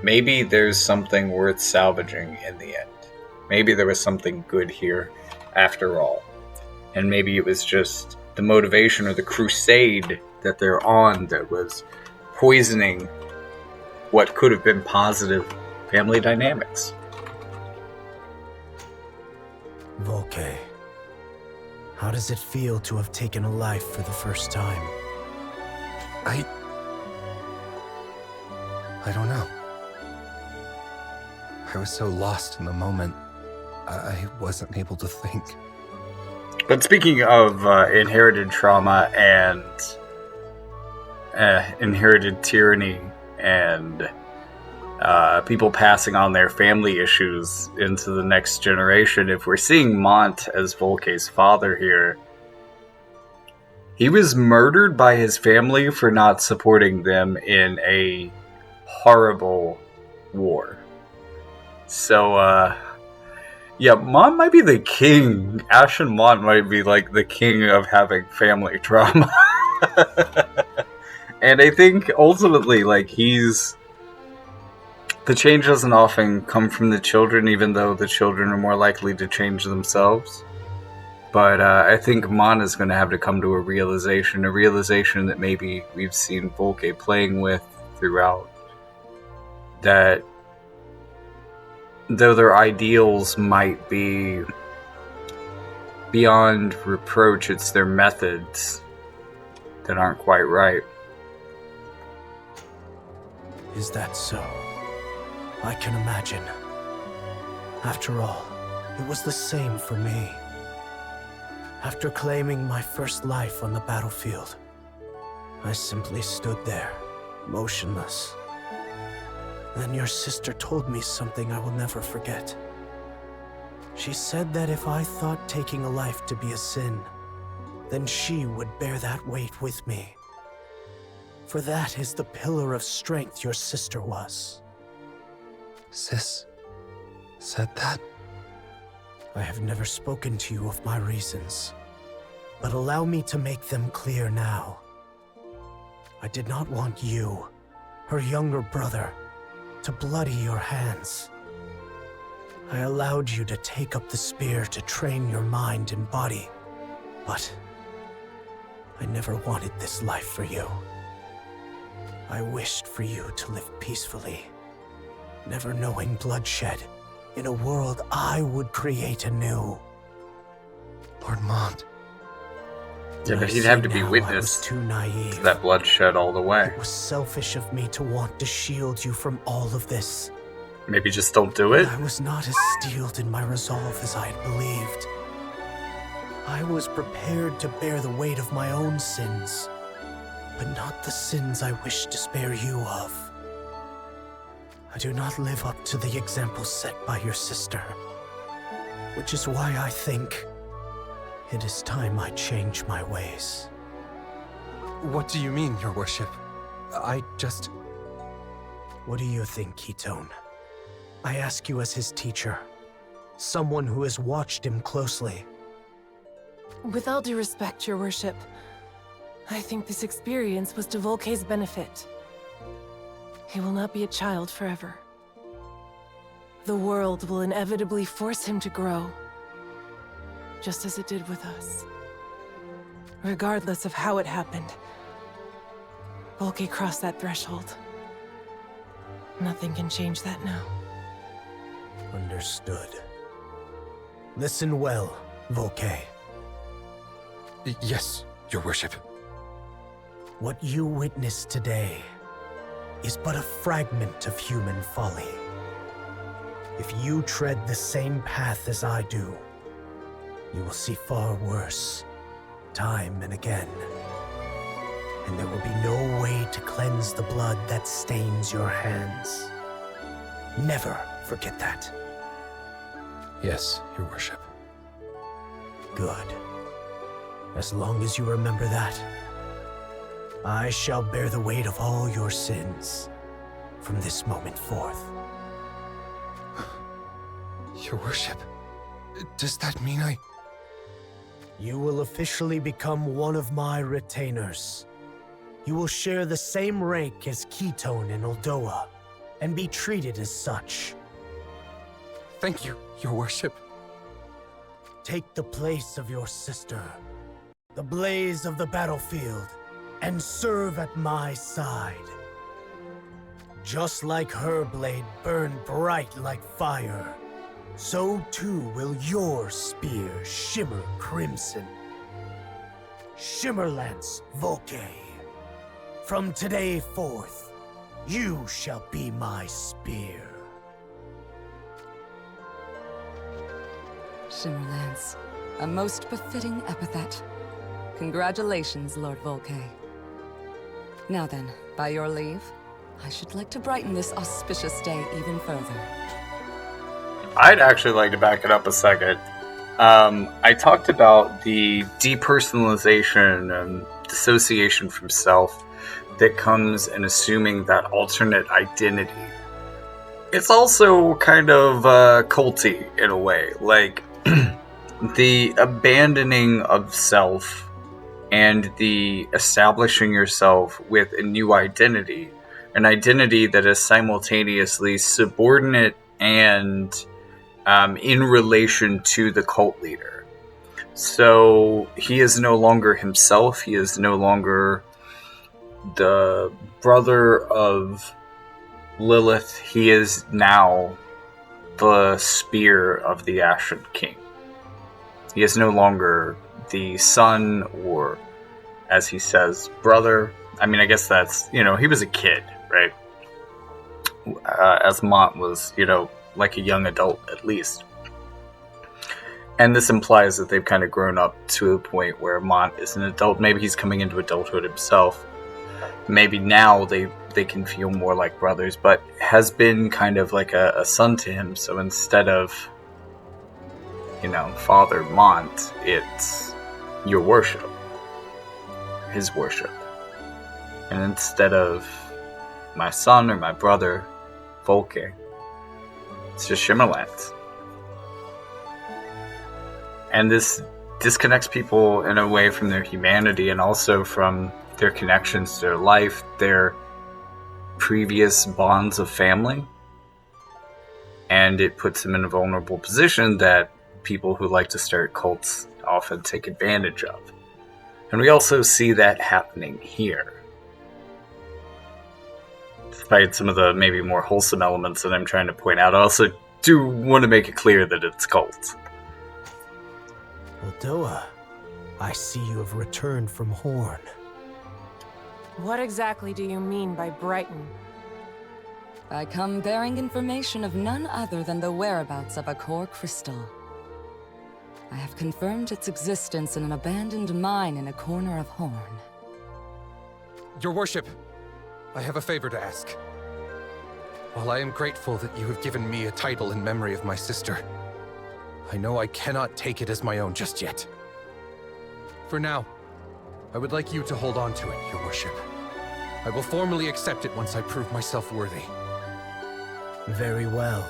Speaker 2: maybe there's something worth salvaging in the end. Maybe there was something good here after all. And maybe it was just the motivation or the crusade that they're on that was poisoning what could have been positive family dynamics.
Speaker 6: Volke, how does it feel to have taken a life for the first time?
Speaker 8: I don't know. I was so lost in the moment, I wasn't able to think.
Speaker 2: But speaking of inherited trauma and inherited tyranny and people passing on their family issues into the next generation, if we're seeing Mont as Volke's father here, he was murdered by his family for not supporting them in a horrible war. So, Yeah, Mon might be the king. Ashen Mon might be like the king of having family drama. And I think ultimately, like, the change doesn't often come from the children, even though the children are more likely to change themselves. But I think Mon is going to have to come to a realization that maybe we've seen Volke playing with throughout, that though their ideals might be beyond reproach, it's their methods that aren't quite right.
Speaker 6: Is that so? I can imagine. After all, it was the same for me. After claiming my first life on the battlefield, I simply stood there, motionless. Then your sister told me something I will never forget. She said that if I thought taking a life to be a sin, then she would bear that weight with me. For that is the pillar of strength your sister was.
Speaker 8: Sis said that?
Speaker 6: I have never spoken to you of my reasons, but allow me to make them clear now. I did not want you, her younger brother, to bloody your hands. I allowed you to take up the spear to train your mind and body, but I never wanted this life for you. I wished for you to live peacefully, never knowing bloodshed, in a world I would create anew.
Speaker 8: Lord Mont.
Speaker 2: Yeah, but he'd have to be witness
Speaker 6: too naive.
Speaker 2: to that bloodshed all the way.
Speaker 6: It was selfish of me to want to shield you from all of this.
Speaker 2: Maybe just don't do it?
Speaker 6: I was not as steeled in my resolve as I had believed. I was prepared to bear the weight of my own sins, but not the sins I wish to spare you of. I do not live up to the example set by your sister, which is why I think it is time I change my ways.
Speaker 8: What do you mean, Your Worship? I just...
Speaker 6: What do you think, Ketone? I ask you as his teacher, someone who has watched him closely.
Speaker 5: With all due respect, Your Worship, I think this experience was to Volke's benefit. He will not be a child forever. The world will inevitably force him to grow, just as it did with us. Regardless of how it happened, Volke crossed that threshold. Nothing can change that now.
Speaker 6: Understood. Listen well, Volke.
Speaker 8: Yes, Your Worship.
Speaker 6: What you witnessed today is but a fragment of human folly. If you tread the same path as I do, you will see far worse, time and again. And there will be no way to cleanse the blood that stains your hands. Never forget that.
Speaker 8: Yes, Your Worship.
Speaker 6: Good. As long as you remember that, I shall bear the weight of all your sins from this moment forth.
Speaker 8: Your Worship, does that mean
Speaker 6: You will officially become one of my retainers. You will share the same rank as Ketone and Uldoa, and be treated as such.
Speaker 8: Thank you, Your Worship.
Speaker 6: Take the place of your sister, the blaze of the battlefield, and serve at my side. Just like her blade burned bright like fire, so too will your spear shimmer crimson. Shimmerlance, Volke. From today forth, you shall be my spear.
Speaker 1: Shimmerlance, a most befitting epithet. Congratulations, Lord Volke. Now then, by your leave, I should like to brighten this auspicious day even further.
Speaker 2: I'd actually like to back it up a second. I talked about the depersonalization and dissociation from self that comes in assuming that alternate identity. it's also kind of culty in a way. Like, the abandoning of self and the establishing yourself with a new identity, an identity that is simultaneously subordinate and in relation to the cult leader. So he is no longer himself. He is no longer the brother of Lilith. He is now the spear of the Ashen King. He is no longer the son or, as he says, brother. I mean, I guess that's, he was a kid, right? As Mont was, like a young adult at least. And this implies that they've kind of grown up to a point where Mont is an adult. Maybe he's coming into adulthood himself. Maybe now they can feel more like brothers, but has been kind of like a son to him. So instead of, Father Mont, it's your worship. His worship. And instead of my son or my brother, Volke, it's just Shimmerlance. And this disconnects people in a way from their humanity and also from their connections to their life, their previous bonds of family. And it puts them in a vulnerable position that people who like to start cults often take advantage of. And we also see that happening here. Despite some of the maybe more wholesome elements that I'm trying to point out, I also do want to make it clear that it's cults.
Speaker 6: Uldoa, I see you have returned from Horn.
Speaker 5: What exactly do you mean by Brighton?
Speaker 1: I come bearing information of none other than the whereabouts of a core crystal. I have confirmed its existence in an abandoned mine in a corner of Horn.
Speaker 8: Your worship, I have a favor to ask. While I am grateful that you have given me a title in memory of my sister, I know I cannot take it as my own just yet. For now, I would like you to hold on to it, your worship. I will formally accept it once I prove myself worthy.
Speaker 6: Very well.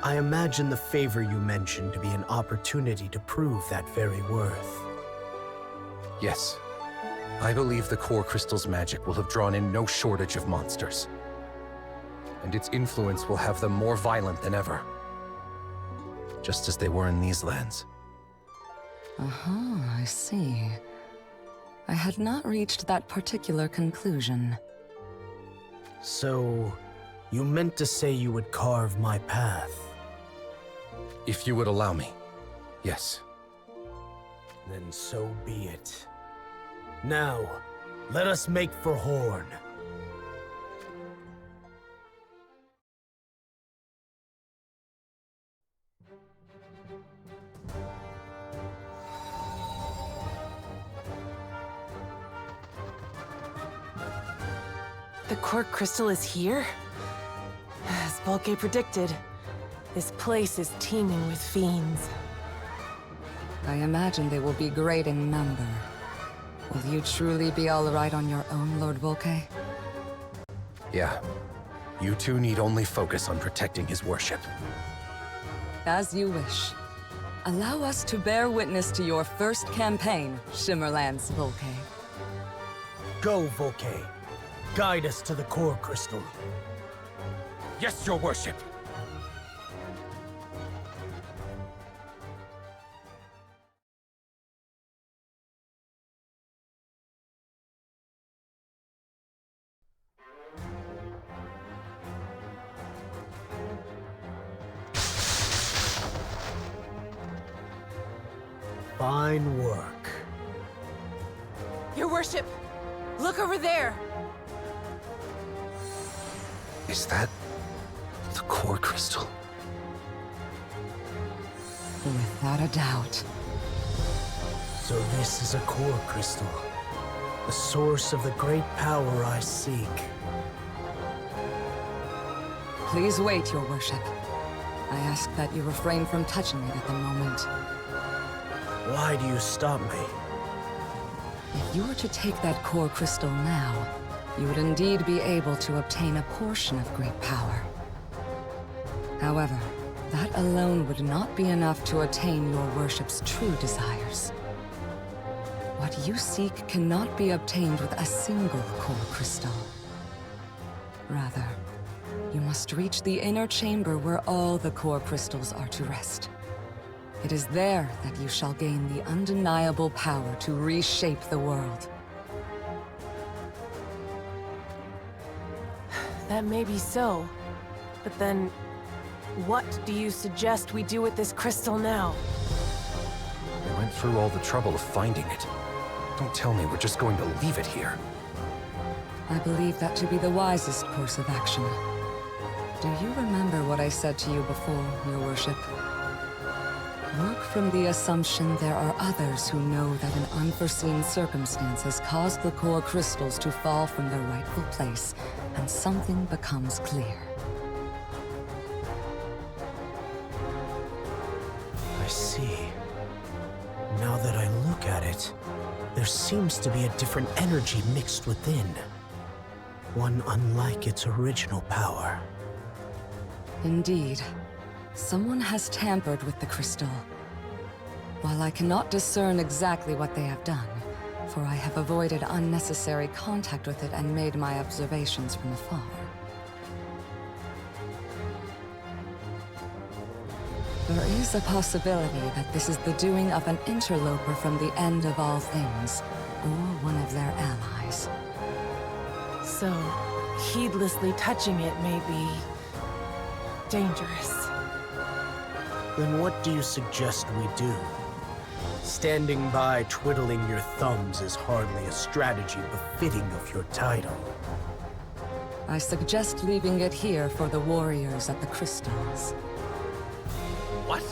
Speaker 6: I imagine the favor you mentioned to be an opportunity to prove that very worth.
Speaker 8: Yes. I believe the core crystal's magic will have drawn in no shortage of monsters. And its influence will have them more violent than ever. Just as they were in these lands.
Speaker 1: I see. I had not reached that particular conclusion.
Speaker 6: So, you meant to say you would carve my path?
Speaker 8: If you would allow me, yes.
Speaker 6: Then so be it. Now, let us make for Horn.
Speaker 5: The core crystal is here? As Volke predicted, this place is teeming with fiends.
Speaker 1: I imagine they will be great in number. Will you truly be all right on your own, Lord Volke?
Speaker 8: Yeah. You two need only focus on protecting his worship.
Speaker 1: As you wish. Allow us to bear witness to your first campaign, Shimmerlance, Volke.
Speaker 6: Go, Volke. Guide us to the core crystal.
Speaker 4: Yes, your worship.
Speaker 6: Fine work.
Speaker 5: Your worship, look over there!
Speaker 8: Is that the core crystal?
Speaker 1: Without a doubt.
Speaker 6: So this is a core crystal. The source of the great power I seek.
Speaker 1: Please wait, your worship. I ask that you refrain from touching it at the moment.
Speaker 6: Why do you stop me?
Speaker 1: If you were to take that core crystal now, you would indeed be able to obtain a portion of great power. However, that alone would not be enough to attain your worship's true desires. What you seek cannot be obtained with a single core crystal. Rather, you must reach the inner chamber where all the core crystals are to rest. It is there that you shall gain the undeniable power to reshape the world.
Speaker 5: That may be so. But then, what do you suggest we do with this crystal now?
Speaker 8: We went through all the trouble of finding it. Don't tell me we're just going to leave it here.
Speaker 1: I believe that to be the wisest course of action. Do you remember what I said to you before, Your Worship? Work from the assumption there are others who know that an unforeseen circumstance has caused the core crystals to fall from their rightful place, and something becomes clear.
Speaker 6: I see. Now that I look at it, there seems to be a different energy mixed within. One unlike its original power.
Speaker 1: Indeed. Someone has tampered with the crystal. While I cannot discern exactly what they have done, for I have avoided unnecessary contact with it and made my observations from afar. There is a possibility that this is the doing of an interloper from the end of all things, or one of their allies.
Speaker 5: So, heedlessly touching it may be dangerous.
Speaker 6: Then what do you suggest we do? Standing by twiddling your thumbs is hardly a strategy befitting of your title.
Speaker 1: I suggest leaving it here for the warriors at the crystals.
Speaker 8: What?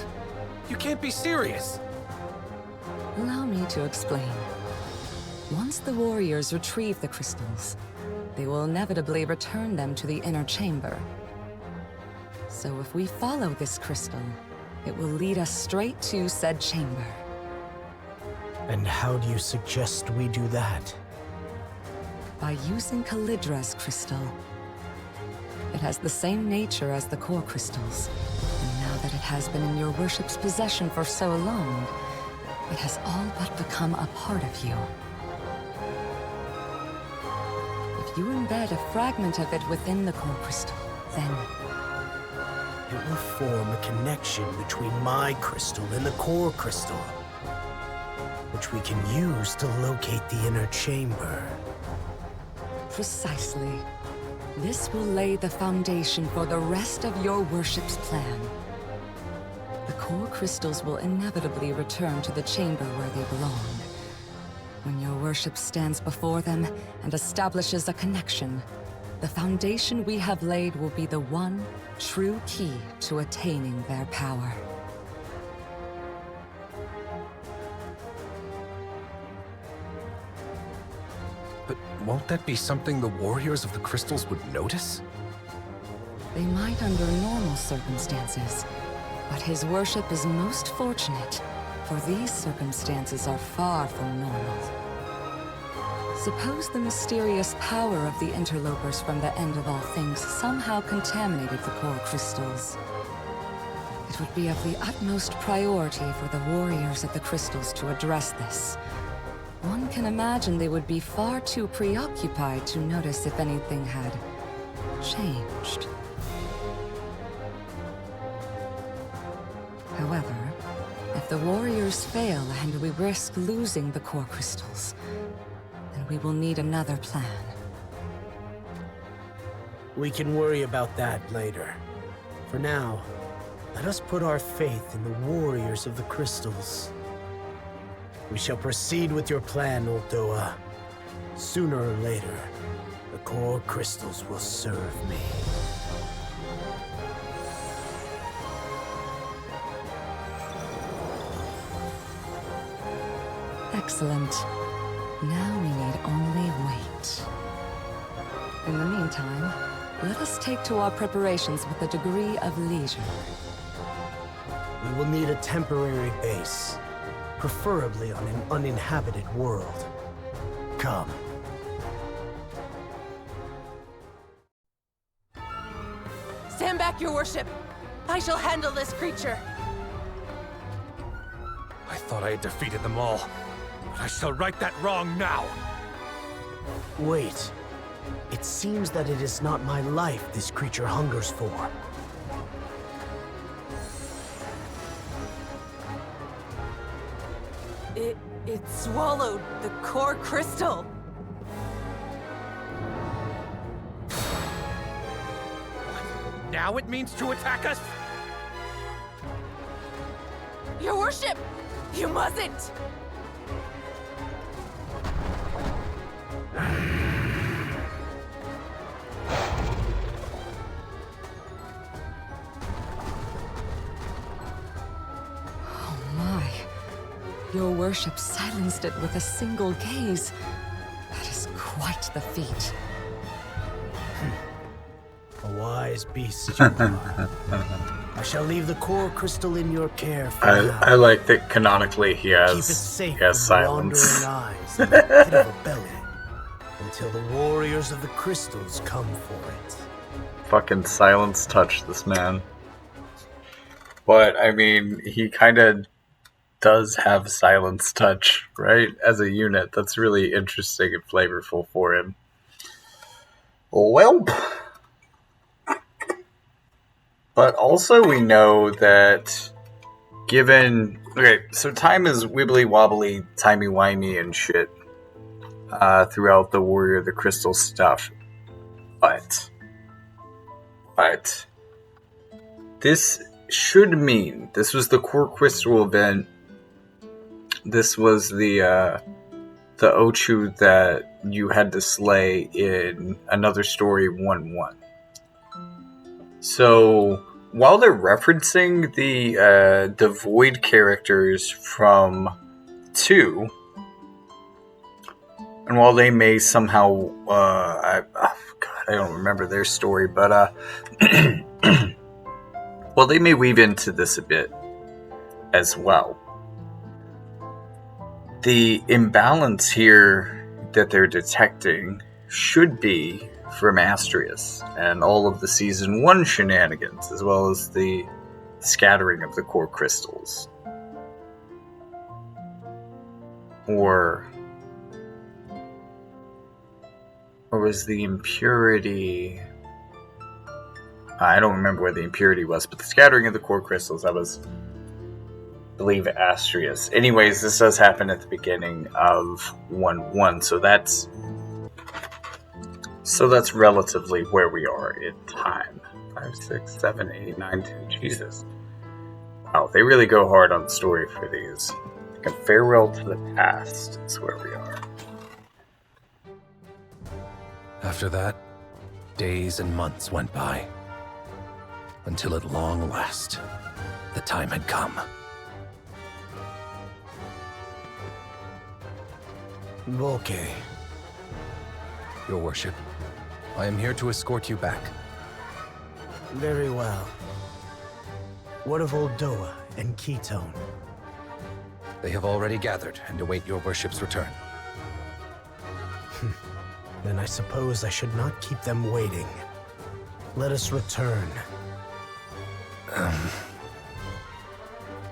Speaker 8: You can't be serious!
Speaker 1: Allow me to explain. Once the warriors retrieve the crystals, they will inevitably return them to the inner chamber. So if we follow this crystal, it will lead us straight to said chamber.
Speaker 6: And how do you suggest we do that?
Speaker 1: By using Calydra's crystal. It has the same nature as the core crystals, and now that it has been in your worship's possession for so long, it has all but become a part of you. If you embed a fragment of it within the core crystal, then
Speaker 6: it will form a connection between my crystal and the core crystal, which we can use to locate the inner chamber.
Speaker 1: Precisely. This will lay the foundation for the rest of your worship's plan. The core crystals will inevitably return to the chamber where they belong. When your worship stands before them and establishes a connection, the foundation we have laid will be the one true key to attaining their power.
Speaker 8: But won't that be something the warriors of the crystals would notice?
Speaker 1: They might under normal circumstances, but his worship is most fortunate, for these circumstances are far from normal. Suppose the mysterious power of the interlopers from the end of all things somehow contaminated the core crystals. It would be of the utmost priority for the warriors at the crystals to address this. One can imagine they would be far too preoccupied to notice if anything had changed. However, if the warriors fail and we risk losing the core crystals, then we will need another plan.
Speaker 6: We can worry about that later. For now, let us put our faith in the warriors of the crystals. We shall proceed with your plan, Uldoa. Sooner or later, the core crystals will serve me.
Speaker 1: Excellent. Now we need only wait. In the meantime, let us take to our preparations with a degree of leisure.
Speaker 6: We will need a temporary base, preferably on an uninhabited world. Come.
Speaker 5: Stand back, your worship! I shall handle this creature.
Speaker 4: I thought I had defeated them all, but I shall right that wrong now.
Speaker 6: Wait. It seems that it is not my life this creature hungers for.
Speaker 5: It swallowed the core crystal.
Speaker 4: Now it means to attack us?
Speaker 5: Your worship! You mustn't!
Speaker 1: Oh my. Your worship silenced it with a single gaze. That is quite the feat.
Speaker 6: A wise beast you are. I shall leave the core crystal in your care for now.
Speaker 2: I like that canonically he
Speaker 6: Keep it
Speaker 2: has
Speaker 6: safe
Speaker 2: he has
Speaker 6: from
Speaker 2: silence.
Speaker 6: wandering eyes in the pit of a belly until the warriors of the crystals come for it.
Speaker 2: Fucking silence touch this man. But I mean, he kind of does have silence touch, right? As a unit, that's really interesting and flavorful for him. Well, but also we know that given... Okay, so time is wibbly-wobbly, timey-wimey and shit throughout the Warrior of the Crystal stuff. But this should mean... This was the Core Crystal event. This was the Ochu that you had to slay in Another Story 1-1. So, while they're referencing the Void characters from 2, and while they may somehow, I don't remember their story, but well, they may weave into this a bit as well. The imbalance here that they're detecting should be from Astrius and all of the Season 1 shenanigans, as well as the scattering of the core crystals. Or was the impurity... I don't remember where the impurity was, but the scattering of the core crystals, that was, I believe, Astrius. Anyways, this does happen at the beginning of 1-1, so that's relatively where we are in time. 5, 6, 7, 8, 9, 10. Jesus. Wow, they really go hard on the story for these. Like a farewell to the past is where we are.
Speaker 8: After that, days and months went by. Until at long last, the time had come.
Speaker 6: Volke.
Speaker 8: Your worship, I am here to escort you back.
Speaker 6: Very well. What of Old Doa and Ketone?
Speaker 8: They have already gathered and await your worship's return.
Speaker 6: Then I suppose I should not keep them waiting. Let us return.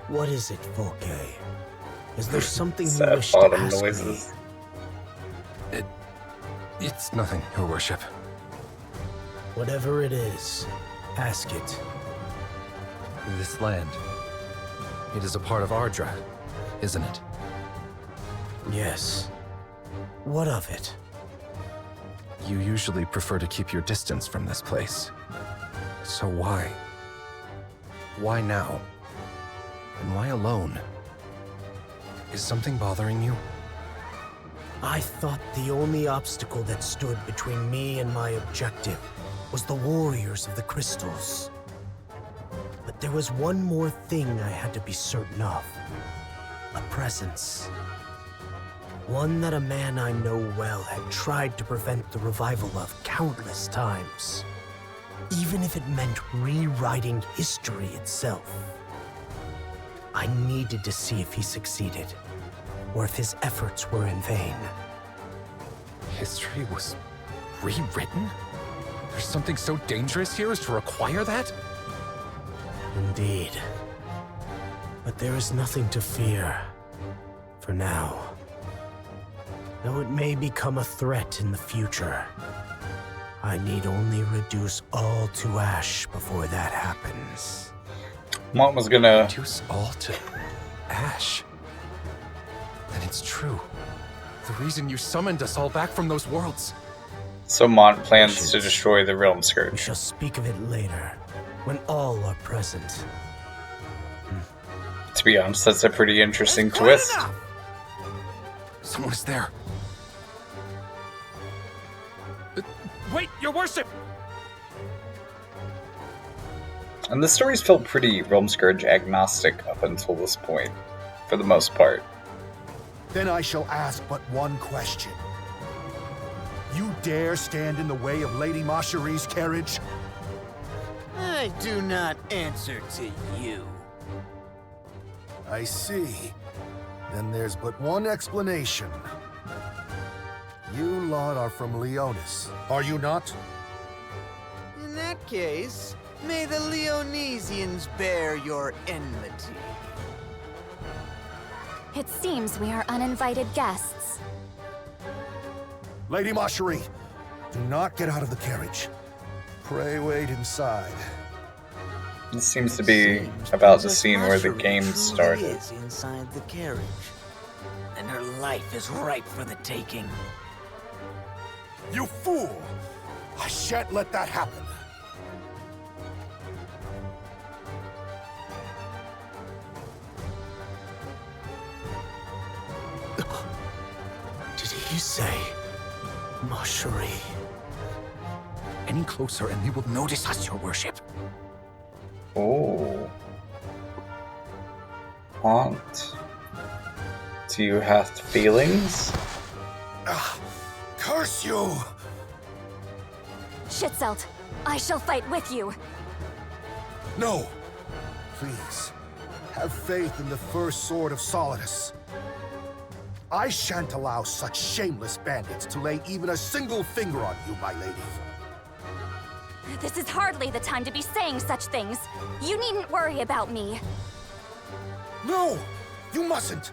Speaker 6: What is it, Volke? Is there something you wish to ask me?
Speaker 8: It's nothing, your worship.
Speaker 6: Whatever it is, ask it.
Speaker 8: This land, it is a part of Ardra, isn't it?
Speaker 6: Yes. What of it?
Speaker 8: You usually prefer to keep your distance from this place. So why? Why now? And why alone? Is something bothering you?
Speaker 6: I thought the only obstacle that stood between me and my objective was the warriors of the crystals. But there was one more thing I had to be certain of. A presence. One that a man I know well had tried to prevent the revival of countless times. Even if it meant rewriting history itself. I needed to see if he succeeded, or if his efforts were in vain.
Speaker 8: History was rewritten? There's something so dangerous here as to require that?
Speaker 6: Indeed. But there is nothing to fear. For now. Though it may become a threat in the future, I need only reduce all to ash before that happens.
Speaker 2: Mont was gonna...
Speaker 8: Reduce all to ash? Then it's true. The reason you summoned us all back from those worlds.
Speaker 2: So Mont plans to destroy the Realm
Speaker 6: We
Speaker 2: Scourge.
Speaker 6: shall speak of it later, when all are present.
Speaker 2: To be honest, that's a pretty interesting twist.
Speaker 8: Someone is there. Wait, your worship!
Speaker 2: And the stories felt pretty Realm Scourge agnostic up until this point, for the most part.
Speaker 14: Then I shall ask but one question. You dare stand in the way of Lady Marjorie's carriage?
Speaker 12: I do not answer to you.
Speaker 14: I see. Then there's but one explanation. You lot are from Leonis, are you not?
Speaker 12: In that case, may the Leonesians bear your enmity.
Speaker 15: It seems we are uninvited guests.
Speaker 14: Lady Marjorie, do not get out of the carriage. Pray wait inside.
Speaker 2: This seems to be about the scene where the game started.
Speaker 12: Is inside the carriage, and her life is ripe for the taking.
Speaker 14: You fool! I shan't let that happen.
Speaker 6: Did he say Marjorie?
Speaker 8: Any closer and you will notice us, your worship.
Speaker 2: Oh. Mont. Do you have feelings?
Speaker 14: Curse you!
Speaker 15: Schitzelt, I shall fight with you.
Speaker 14: No! Please, have faith in the first sword of Solidus. I shan't allow such shameless bandits to lay even a single finger on you, my lady.
Speaker 15: This is hardly the time to be saying such things. You needn't worry about me.
Speaker 14: No! You mustn't!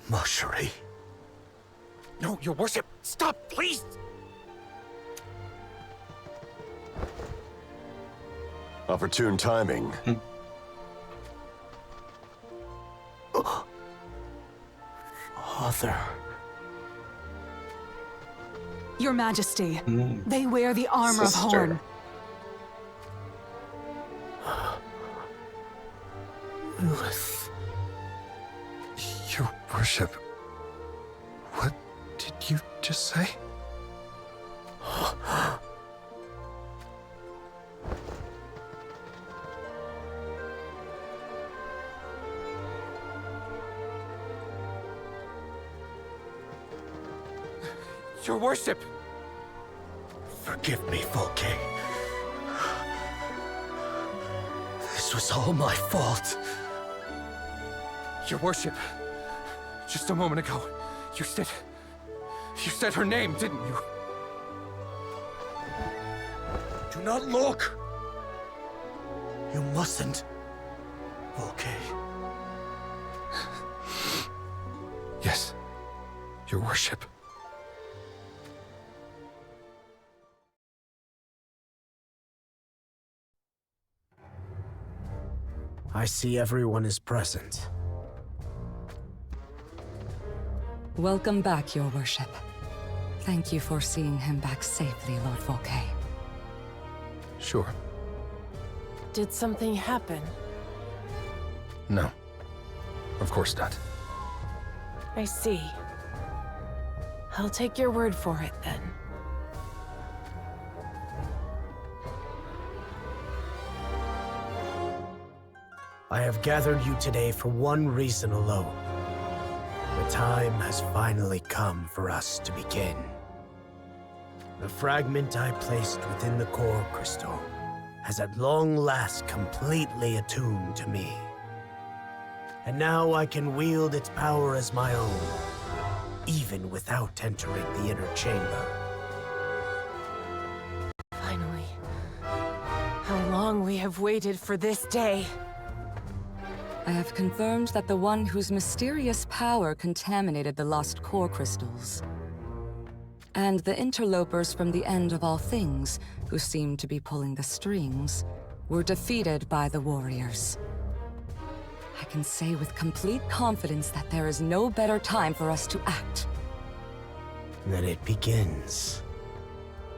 Speaker 6: Marjorie.
Speaker 8: No, your worship, stop, please!
Speaker 11: Opportune timing.
Speaker 6: Father.
Speaker 16: Your Majesty, they wear the armor of Horn.
Speaker 6: Lilith.
Speaker 8: Your worship. What did you just say? Your worship!
Speaker 6: Forgive me, Volke. This was all my fault.
Speaker 8: Your worship. Just a moment ago, you said her name, didn't you?
Speaker 6: Do not look! You mustn't, Volke.
Speaker 8: Yes, your worship.
Speaker 6: I see everyone is present.
Speaker 1: Welcome back, Your Worship. Thank you for seeing him back safely, Lord Volke.
Speaker 8: Sure.
Speaker 5: Did something happen?
Speaker 8: No. Of course not.
Speaker 5: I see. I'll take your word for it, then.
Speaker 6: I have gathered you today for one reason alone. The time has finally come for us to begin. The fragment I placed within the core crystal has at long last completely attuned to me. And now I can wield its power as my own, even without entering the inner chamber.
Speaker 5: Finally. How long we have waited for this day.
Speaker 1: I have confirmed that the one whose mysterious power contaminated the lost core crystals, and the interlopers from the end of all things, who seemed to be pulling the strings, were defeated by the warriors. I can say with complete confidence that there is no better time for us to act.
Speaker 6: Then it begins.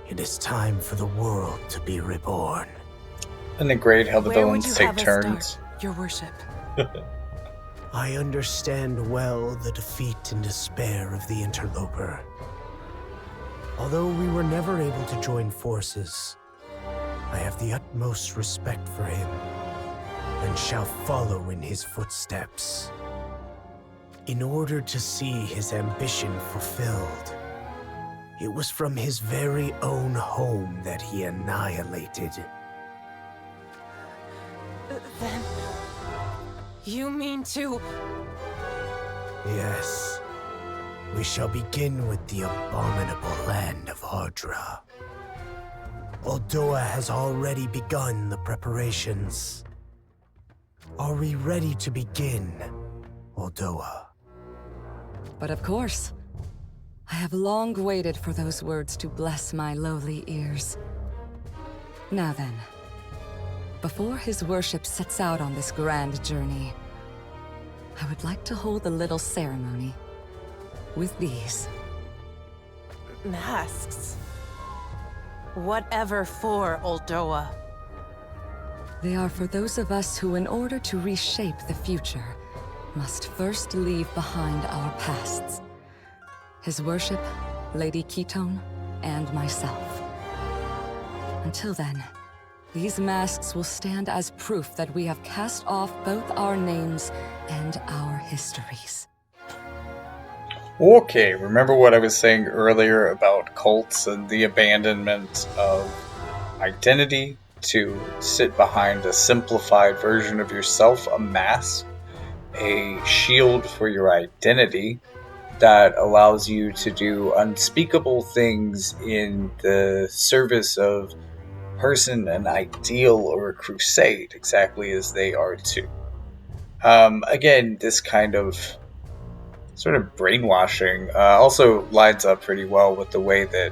Speaker 6: It is time for the world to be reborn.
Speaker 2: Isn't it great how the
Speaker 5: Where would
Speaker 2: villains
Speaker 5: you
Speaker 2: take
Speaker 5: have us
Speaker 2: turns?
Speaker 5: start, Your worship.
Speaker 6: I understand well the defeat and despair of the interloper. Although we were never able to join forces, I have the utmost respect for him, and shall follow in his footsteps. In order to see his ambition fulfilled, it was from his very own home that he annihilated.
Speaker 5: Then... you mean to...
Speaker 6: Yes. We shall begin with the abominable land of Ardra. Uldoa has already begun the preparations. Are we ready to begin, Uldoa?
Speaker 1: But of course. I have long waited for those words to bless my lowly ears. Now then, before his worship sets out on this grand journey, I would like to hold a little ceremony with these.
Speaker 5: Masks. Whatever for, Uldoa?
Speaker 1: They are for those of us who, in order to reshape the future, must first leave behind our pasts. His worship, Lady Ketone, and myself. Until then, these masks will stand as proof that we have cast off both our names and our histories.
Speaker 2: Okay, remember what I was saying earlier about cults and the abandonment of identity to sit behind a simplified version of yourself, a mask, a shield for your identity that allows you to do unspeakable things in the service of person, an ideal, or a crusade, exactly as they are too. Again, this kind of sort of brainwashing also lines up pretty well with the way that,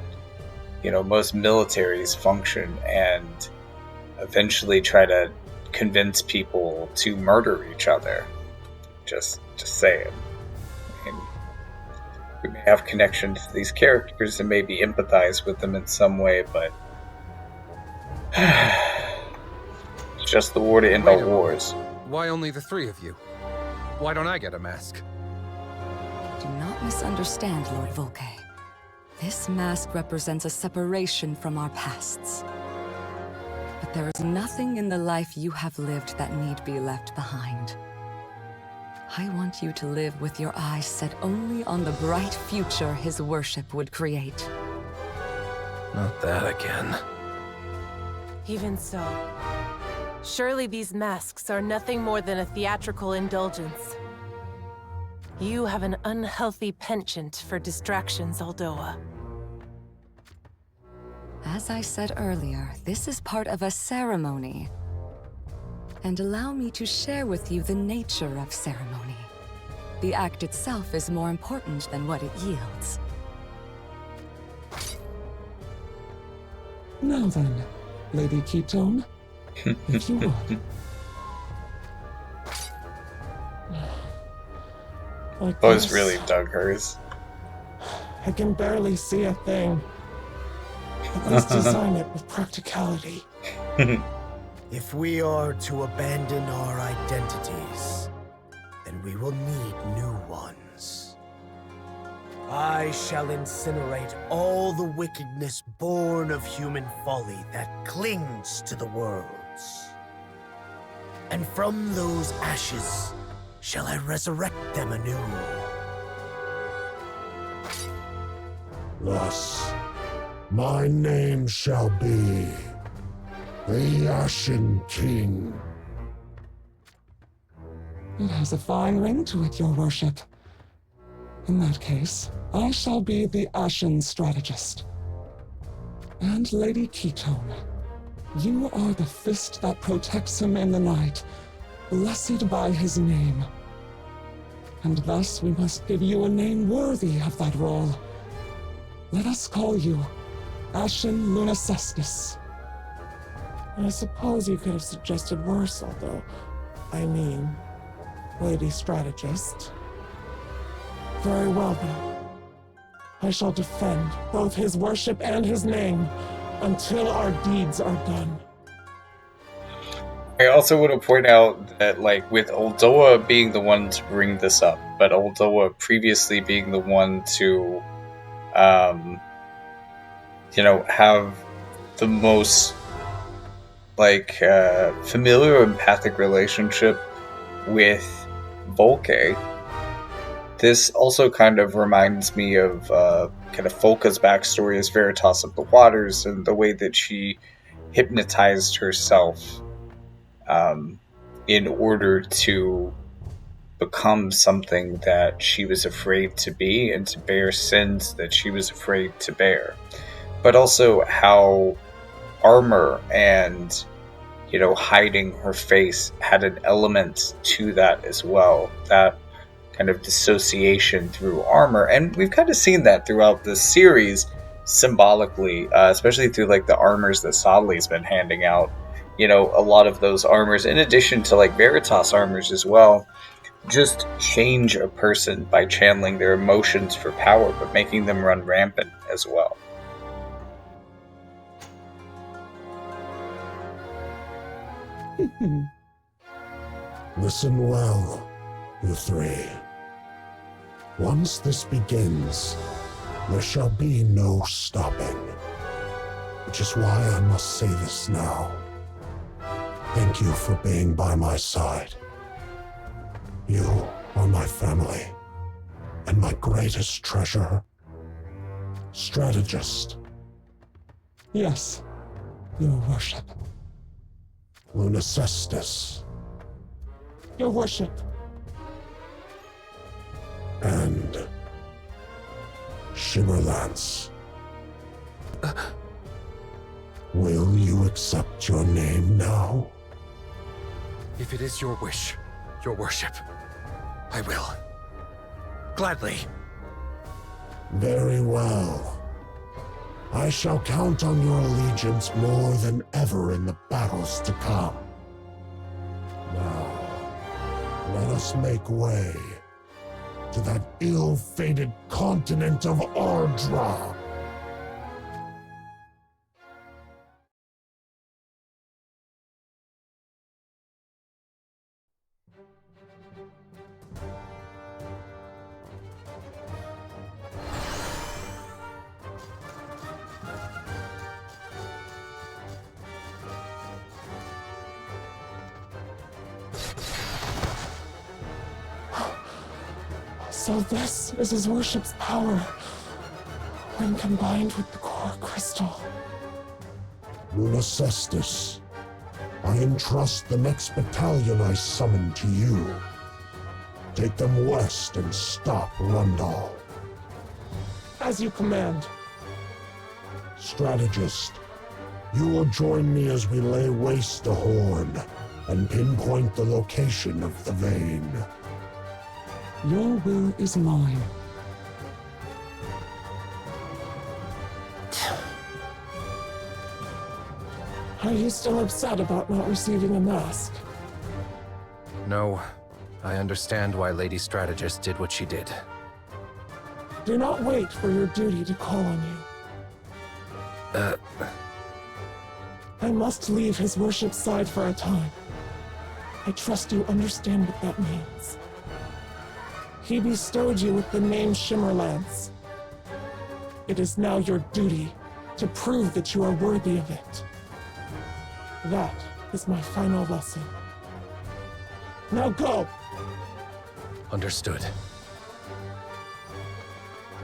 Speaker 2: you know, most militaries function and eventually try to convince people to murder each other. Just saying. I mean, we may have connection to these characters and maybe empathize with them in some way, but it's just the war to end all wars.
Speaker 8: Why only the three of you? Why don't I get a mask?
Speaker 1: Do not misunderstand, Lord Volke. This mask represents a separation from our pasts. But there is nothing in the life you have lived that need be left behind. I want you to live with your eyes set only on the bright future his worship would create.
Speaker 8: Not that again.
Speaker 5: Even so, surely these masks are nothing more than a theatrical indulgence. You have an unhealthy penchant for distractions, Uldoa.
Speaker 1: As I said earlier, this is part of a ceremony. And allow me to share with you the nature of ceremony. The act itself is more important than what it yields.
Speaker 17: Now then, Lady Ketone, if you would.
Speaker 2: Bo's really dug hers.
Speaker 17: I can barely see a thing. At least design it with practicality.
Speaker 6: If we are to abandon our identities, then we will need new ones. I shall incinerate all the wickedness born of human folly that clings to the worlds. And from those ashes shall I resurrect them anew.
Speaker 18: Thus, my name shall be the Ashen King.
Speaker 17: It has a fine ring to it, your worship. In that case, I shall be the Ashen Strategist. And Lady Ketone, you are the fist that protects him in the night, blessed by his name. And thus we must give you a name worthy of that role. Let us call you Ashen Lunacestus. I suppose you could have suggested worse, although, I mean, Lady Strategist. Very well then. I shall defend both his worship and his name until our deeds are done.
Speaker 2: I also want to point out that, like, with Oldoa being the one to bring this up, but Oldoa previously being the one to, have the most, familiar empathic relationship with Volke, this also kind of reminds me of kind of Volke's backstory as Veritas of the Waters and the way that she hypnotized herself in order to become something that she was afraid to be and to bear sins that she was afraid to bear. But also how armor and, hiding her face had an element to that as well. That kind of dissociation through armor. And we've kind of seen that throughout the series symbolically, especially through like the armors that Sadley's been handing out. A lot of those armors, in addition to like Veritas armors as well, just change a person by channeling their emotions for power, but making them run rampant as well.
Speaker 18: Listen well, you three. Once this begins, there shall be no stopping. Which is why I must say this now. Thank you for being by my side. You are my family, and my greatest treasure. Strategist.
Speaker 17: Yes, your worship.
Speaker 18: Lunacestus.
Speaker 17: Your worship.
Speaker 18: And Shimmerlance. Will you accept your name now?
Speaker 8: If it is your wish, your worship, I will. Gladly.
Speaker 18: Very well. I shall count on your allegiance more than ever in the battles to come. Now, let us make way to that ill-fated continent of Ardra.
Speaker 17: So this is his worship's power, when combined with the core crystal.
Speaker 18: Lunacestus, I entrust the next battalion I summon to you. Take them west and stop Rundal.
Speaker 17: As you command.
Speaker 18: Strategist, you will join me as we lay waste the Horn and pinpoint the location of the vein.
Speaker 17: Your will is mine. Are you still upset about not receiving a mask?
Speaker 8: No, I understand why Lady Strategist did what she did.
Speaker 17: Do not wait for your duty to call on you. I must leave his worship's side for a time. I trust you understand what that means. He bestowed you with the name Shimmerlance. It is now your duty to prove that you are worthy of it. That is my final lesson. Now go!
Speaker 8: Understood.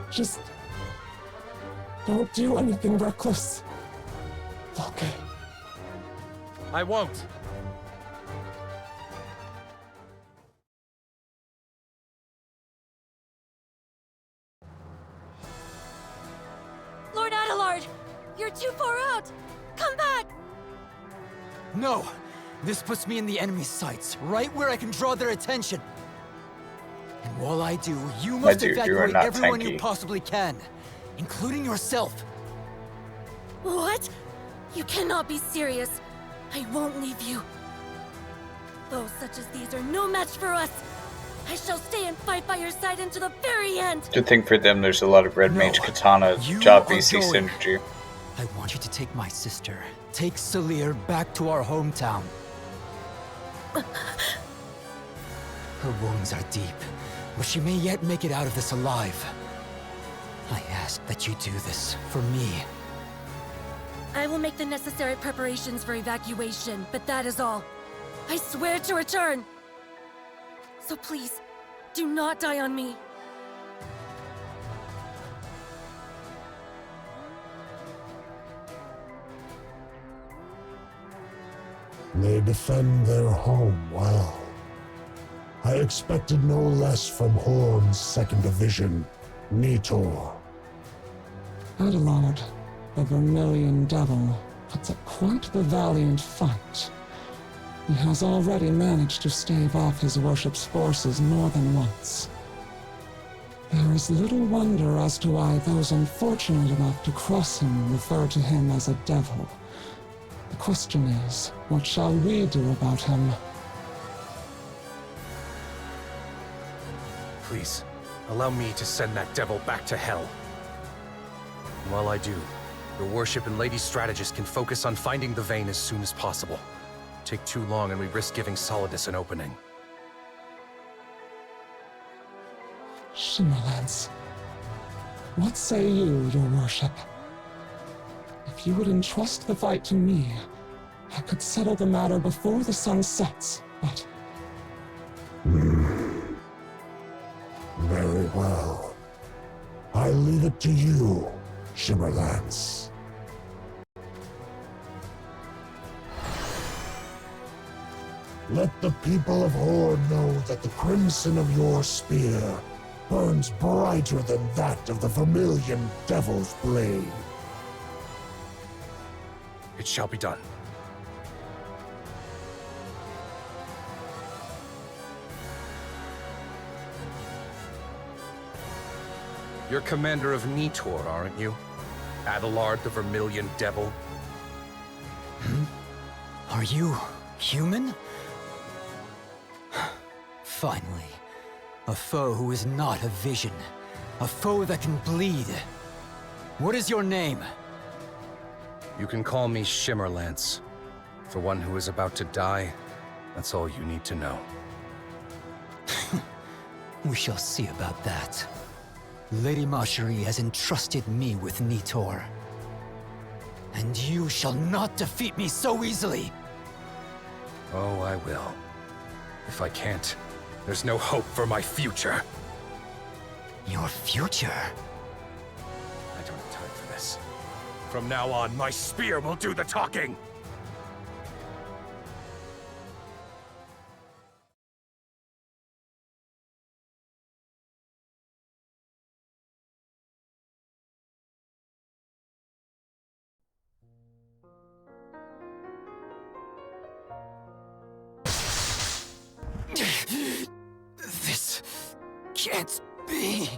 Speaker 17: Just don't do anything reckless. Okay.
Speaker 4: I won't.
Speaker 7: far out! Come back!
Speaker 19: No! This puts me in the enemy's sights, right where I can draw their attention. And while I do, you must evacuate everyone you possibly can, including yourself.
Speaker 7: What? You cannot be serious. I won't leave you. Foes such as these are no match for us. I shall stay and fight by your side until the very end.
Speaker 2: Good thing for them, there's a lot of Red Mage Katana job VC synergy.
Speaker 19: I want you to take my sister, take Salir back to our hometown. Her wounds are deep, but she may yet make it out of this alive. I ask that you do this for me.
Speaker 7: I will make the necessary preparations for evacuation, but that is all. I swear to return. So please, do not die on me.
Speaker 18: They defend their home well. I expected no less from Horn's 2nd Division, Nitor.
Speaker 17: Adelard, the Vermilion Devil, puts up quite the valiant fight. He has already managed to stave off his worship's forces more than once. There is little wonder as to why those unfortunate enough to cross him refer to him as a devil. The question is, what shall we do about him?
Speaker 8: Please, allow me to send that devil back to hell. And while I do, your worship and Lady Strategist can focus on finding the vein as soon as possible. Take too long and we risk giving Solidus an opening.
Speaker 17: Shimmerlance, what say you, your worship? If you would entrust the fight to me, I could settle the matter before the sun sets, but...
Speaker 18: Very well. I leave it to you, Shimmerlance. Let the people of Horn know that the crimson of your spear burns brighter than that of the Vermilion Devil's blade.
Speaker 8: It shall be done. You're commander of Nitor, aren't you? Adelard, the Vermilion Devil.
Speaker 19: Are you human? Finally, a foe who is not a vision. A foe that can bleed. What is your name?
Speaker 8: You can call me Shimmerlance. For one who is about to die, that's all you need to know.
Speaker 19: We shall see about that. Lady Marcherie has entrusted me with Nitor. And you shall not defeat me so easily!
Speaker 8: Oh, I will. If I can't, there's no hope for my future.
Speaker 19: Your future?
Speaker 8: I don't have time for this. From now on, my spear will do the talking!
Speaker 19: This can't be.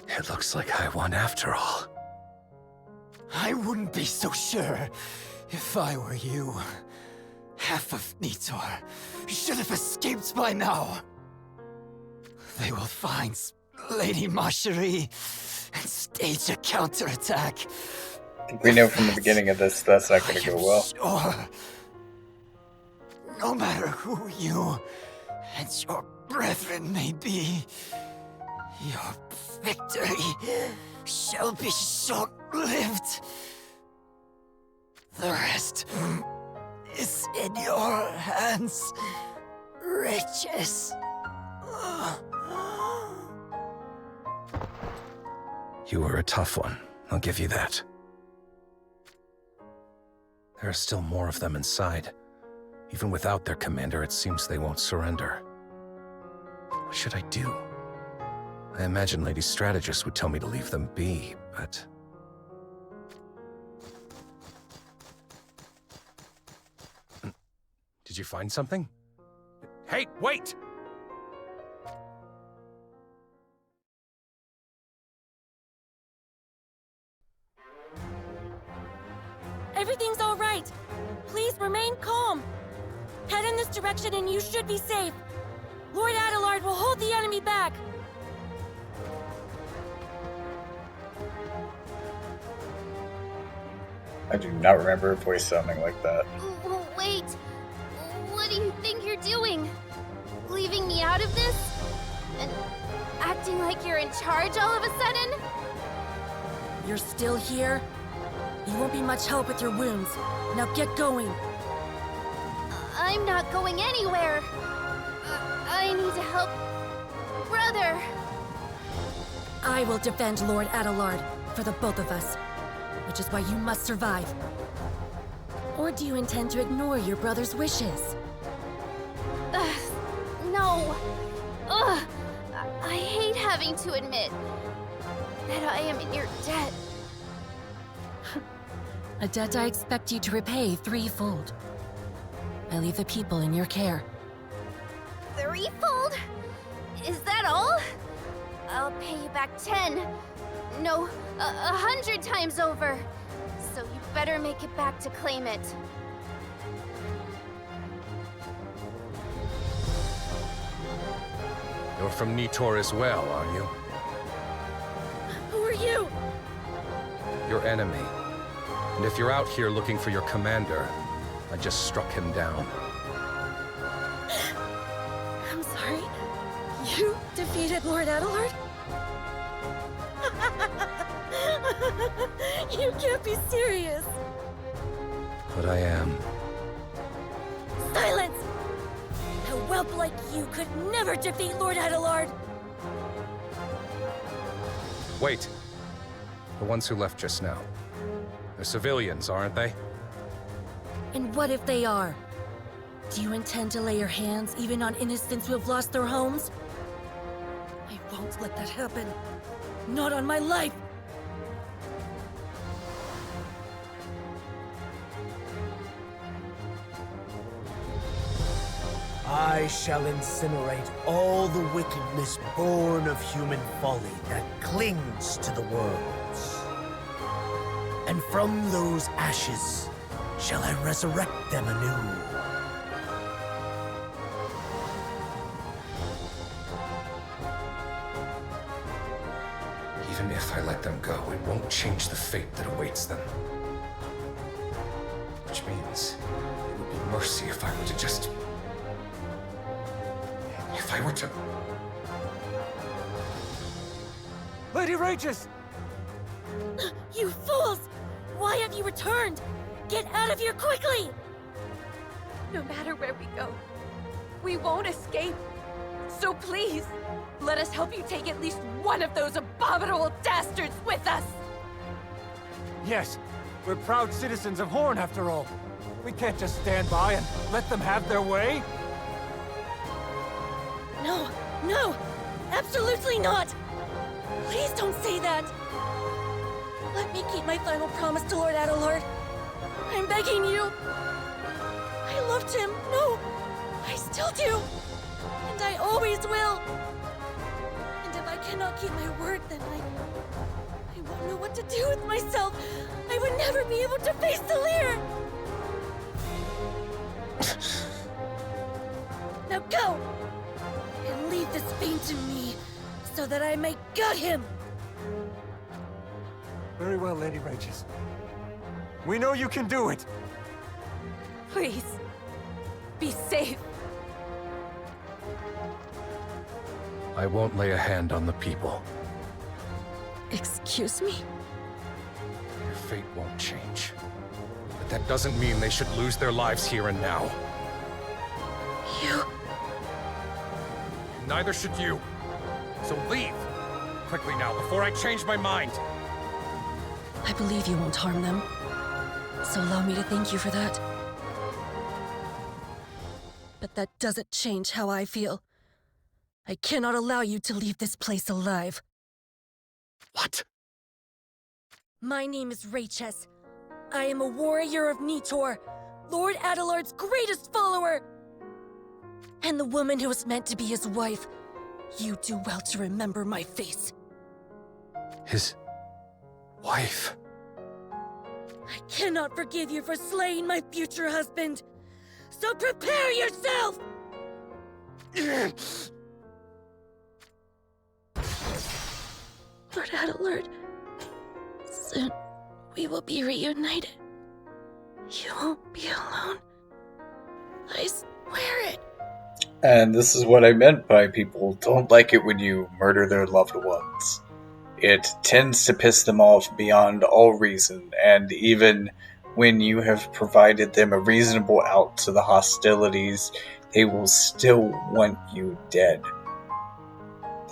Speaker 8: It looks like I won after all.
Speaker 19: I wouldn't be so sure if I were you. Half of Nitor should have escaped by now. They will find Lady Marcherie and stage a counterattack.
Speaker 2: We know from the beginning of this that's not going to go well.
Speaker 19: Sure. No matter who you and your brethren may be, your victory shall be short-lived. The rest is in your hands, riches.
Speaker 8: You were a tough one, I'll give you that. There are still more of them inside. Even without their commander, it seems they won't surrender. What should I do? I imagine Lady Strategist would tell me to leave them be, but...
Speaker 4: Did you find something? Hey, wait!
Speaker 7: Everything's all right. Please remain calm. Head in this direction and you should be safe. Lord Adelard will hold the enemy back.
Speaker 2: I do not remember a voice sounding like that.
Speaker 15: Wait. What do you think you're doing? Leaving me out of this? And acting like you're in charge all of a sudden?
Speaker 7: You're still here? You won't be much help with your wounds. Now get going.
Speaker 15: I'm not going anywhere. I need to help brother.
Speaker 7: I will defend Lord Adelard for the both of us, which is why you must survive. Or do you intend to ignore your brother's wishes?
Speaker 15: No. Ugh. I hate having to admit that I am in your debt.
Speaker 7: A debt I expect you to repay threefold. I leave the people in your care.
Speaker 15: Threefold? Is that all? I'll pay you back 10. No, 100 times over. So you better make it back to claim it.
Speaker 4: You're from Nitor as well, are you?
Speaker 7: Who are you?
Speaker 4: Your enemy. And if you're out here looking for your commander, I just struck him down.
Speaker 7: I'm sorry. You defeated Lord Adelard? You can't be serious.
Speaker 4: But I am.
Speaker 7: Silence! A whelp like you could never defeat Lord Adelard!
Speaker 4: Wait. The ones who left just now. They're civilians, aren't they?
Speaker 7: And what if they are? Do you intend to lay your hands even on innocents who have lost their homes? I won't let that happen. Not on my life!
Speaker 6: I shall incinerate all the wickedness born of human folly that clings to the worlds. And from those ashes shall I resurrect them anew.
Speaker 4: Even if I let them go, it won't change the fate that awaits them. Which means it would be mercy if I were to just... If I were to...
Speaker 19: Lady Regis!
Speaker 7: You fools! Why have you returned? Get out of here quickly!
Speaker 20: No matter where we go, we won't escape. So please, let us help you take at least one of those abominable dastards with us!
Speaker 19: Yes, we're proud citizens of Horn after all. We can't just stand by and let them have their way.
Speaker 7: No, no! Absolutely not! Please don't say that! Let me keep my final promise to Lord Adelard. I'm begging you! I loved him, no! I still do! And I always will! And if I cannot keep my word, then I won't know what to do with myself! I would never be able to face the Lear! Now go! And leave this fiend to me, so that I may gut him!
Speaker 19: Very well, Lady Regis. We know you can do it!
Speaker 20: Please, be safe.
Speaker 4: I won't lay a hand on the people.
Speaker 7: Excuse me?
Speaker 4: Your fate won't change. But that doesn't mean they should lose their lives here and now.
Speaker 7: You...
Speaker 4: Neither should you. So leave! Quickly now, before I change my mind!
Speaker 7: I believe you won't harm them. So allow me to thank you for that. But that doesn't change how I feel. I cannot allow you to leave this place alive.
Speaker 4: What?
Speaker 7: My name is Regis. I am a warrior of Nitor, Lord Adelard's greatest follower! And the woman who was meant to be his wife. You do well to remember my face.
Speaker 8: His wife?
Speaker 7: I cannot forgive you for slaying my future husband. So prepare yourself! Lord Adelard, soon we will be reunited. You won't be alone. I swear it.
Speaker 2: And this is what I meant by people don't like it when you murder their loved ones. It tends to piss them off beyond all reason, and even when you have provided them a reasonable out to the hostilities, they will still want you dead.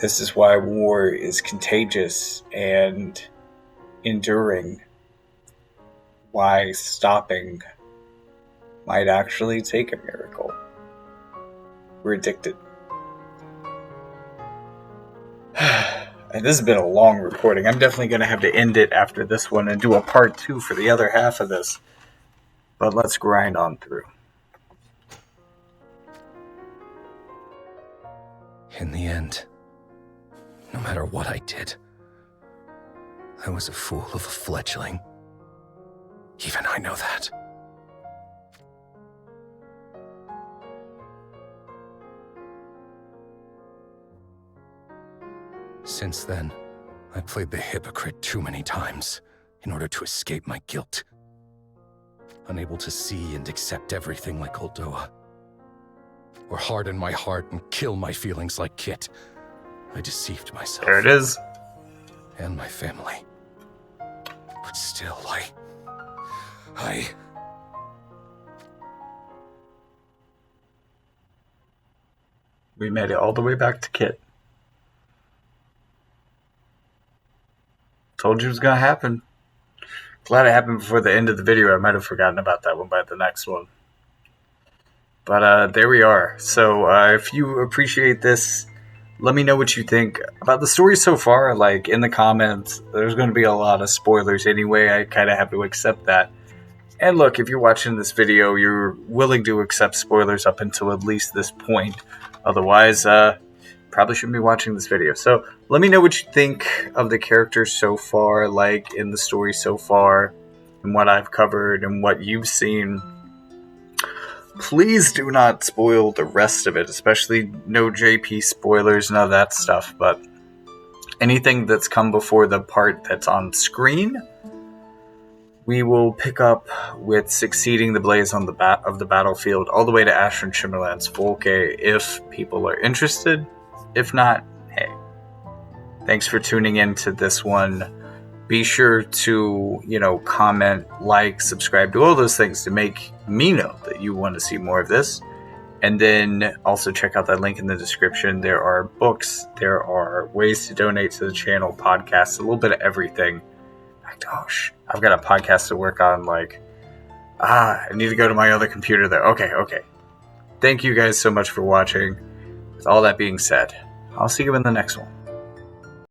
Speaker 2: This is why war is contagious and enduring. Why stopping might actually take a miracle. We're addicted. And this has been a long recording. I'm definitely going to have to end it after this one and do a part 2 for the other half of this. But let's grind on through.
Speaker 8: In the end, no matter what I did, I was a fool of a fledgling. Even I know that. Since then, I played the hypocrite too many times in order to escape my guilt. Unable to see and accept everything like Oldoa, or harden my heart and kill my feelings like Kit, I deceived myself.
Speaker 2: There it is.
Speaker 8: And my family. But still,
Speaker 2: We made it all the way back to Kit. Told you it was going to happen. Glad it happened before the end of the video. I might have forgotten about that one by the next one. But there we are. So if you appreciate this, let me know what you think about the story so far. Like, in the comments, there's going to be a lot of spoilers anyway. I kind of have to accept that. And look, if you're watching this video, you're willing to accept spoilers up until at least this point. Otherwise, probably shouldn't be watching this video. So let me know what you think of the characters so far, like in the story so far, and what I've covered and what you've seen. Please do not spoil the rest of it, especially no JP spoilers, none of that stuff. But anything that's come before the part that's on screen, we will pick up with succeeding the blaze on the of the battlefield all the way to Ashen Shimmerlance Volke if people are interested. If not, hey. Thanks for tuning in to this one. Be sure to, comment, like, subscribe, do all those things to make me know that you want to see more of this. And then also check out that link in the description. There are books, there are ways to donate to the channel, podcasts, a little bit of everything. Gosh, I've got a podcast to work on, I need to go to my other computer there. Okay. Thank you guys so much for watching. With all that being said, I'll see you in the next one.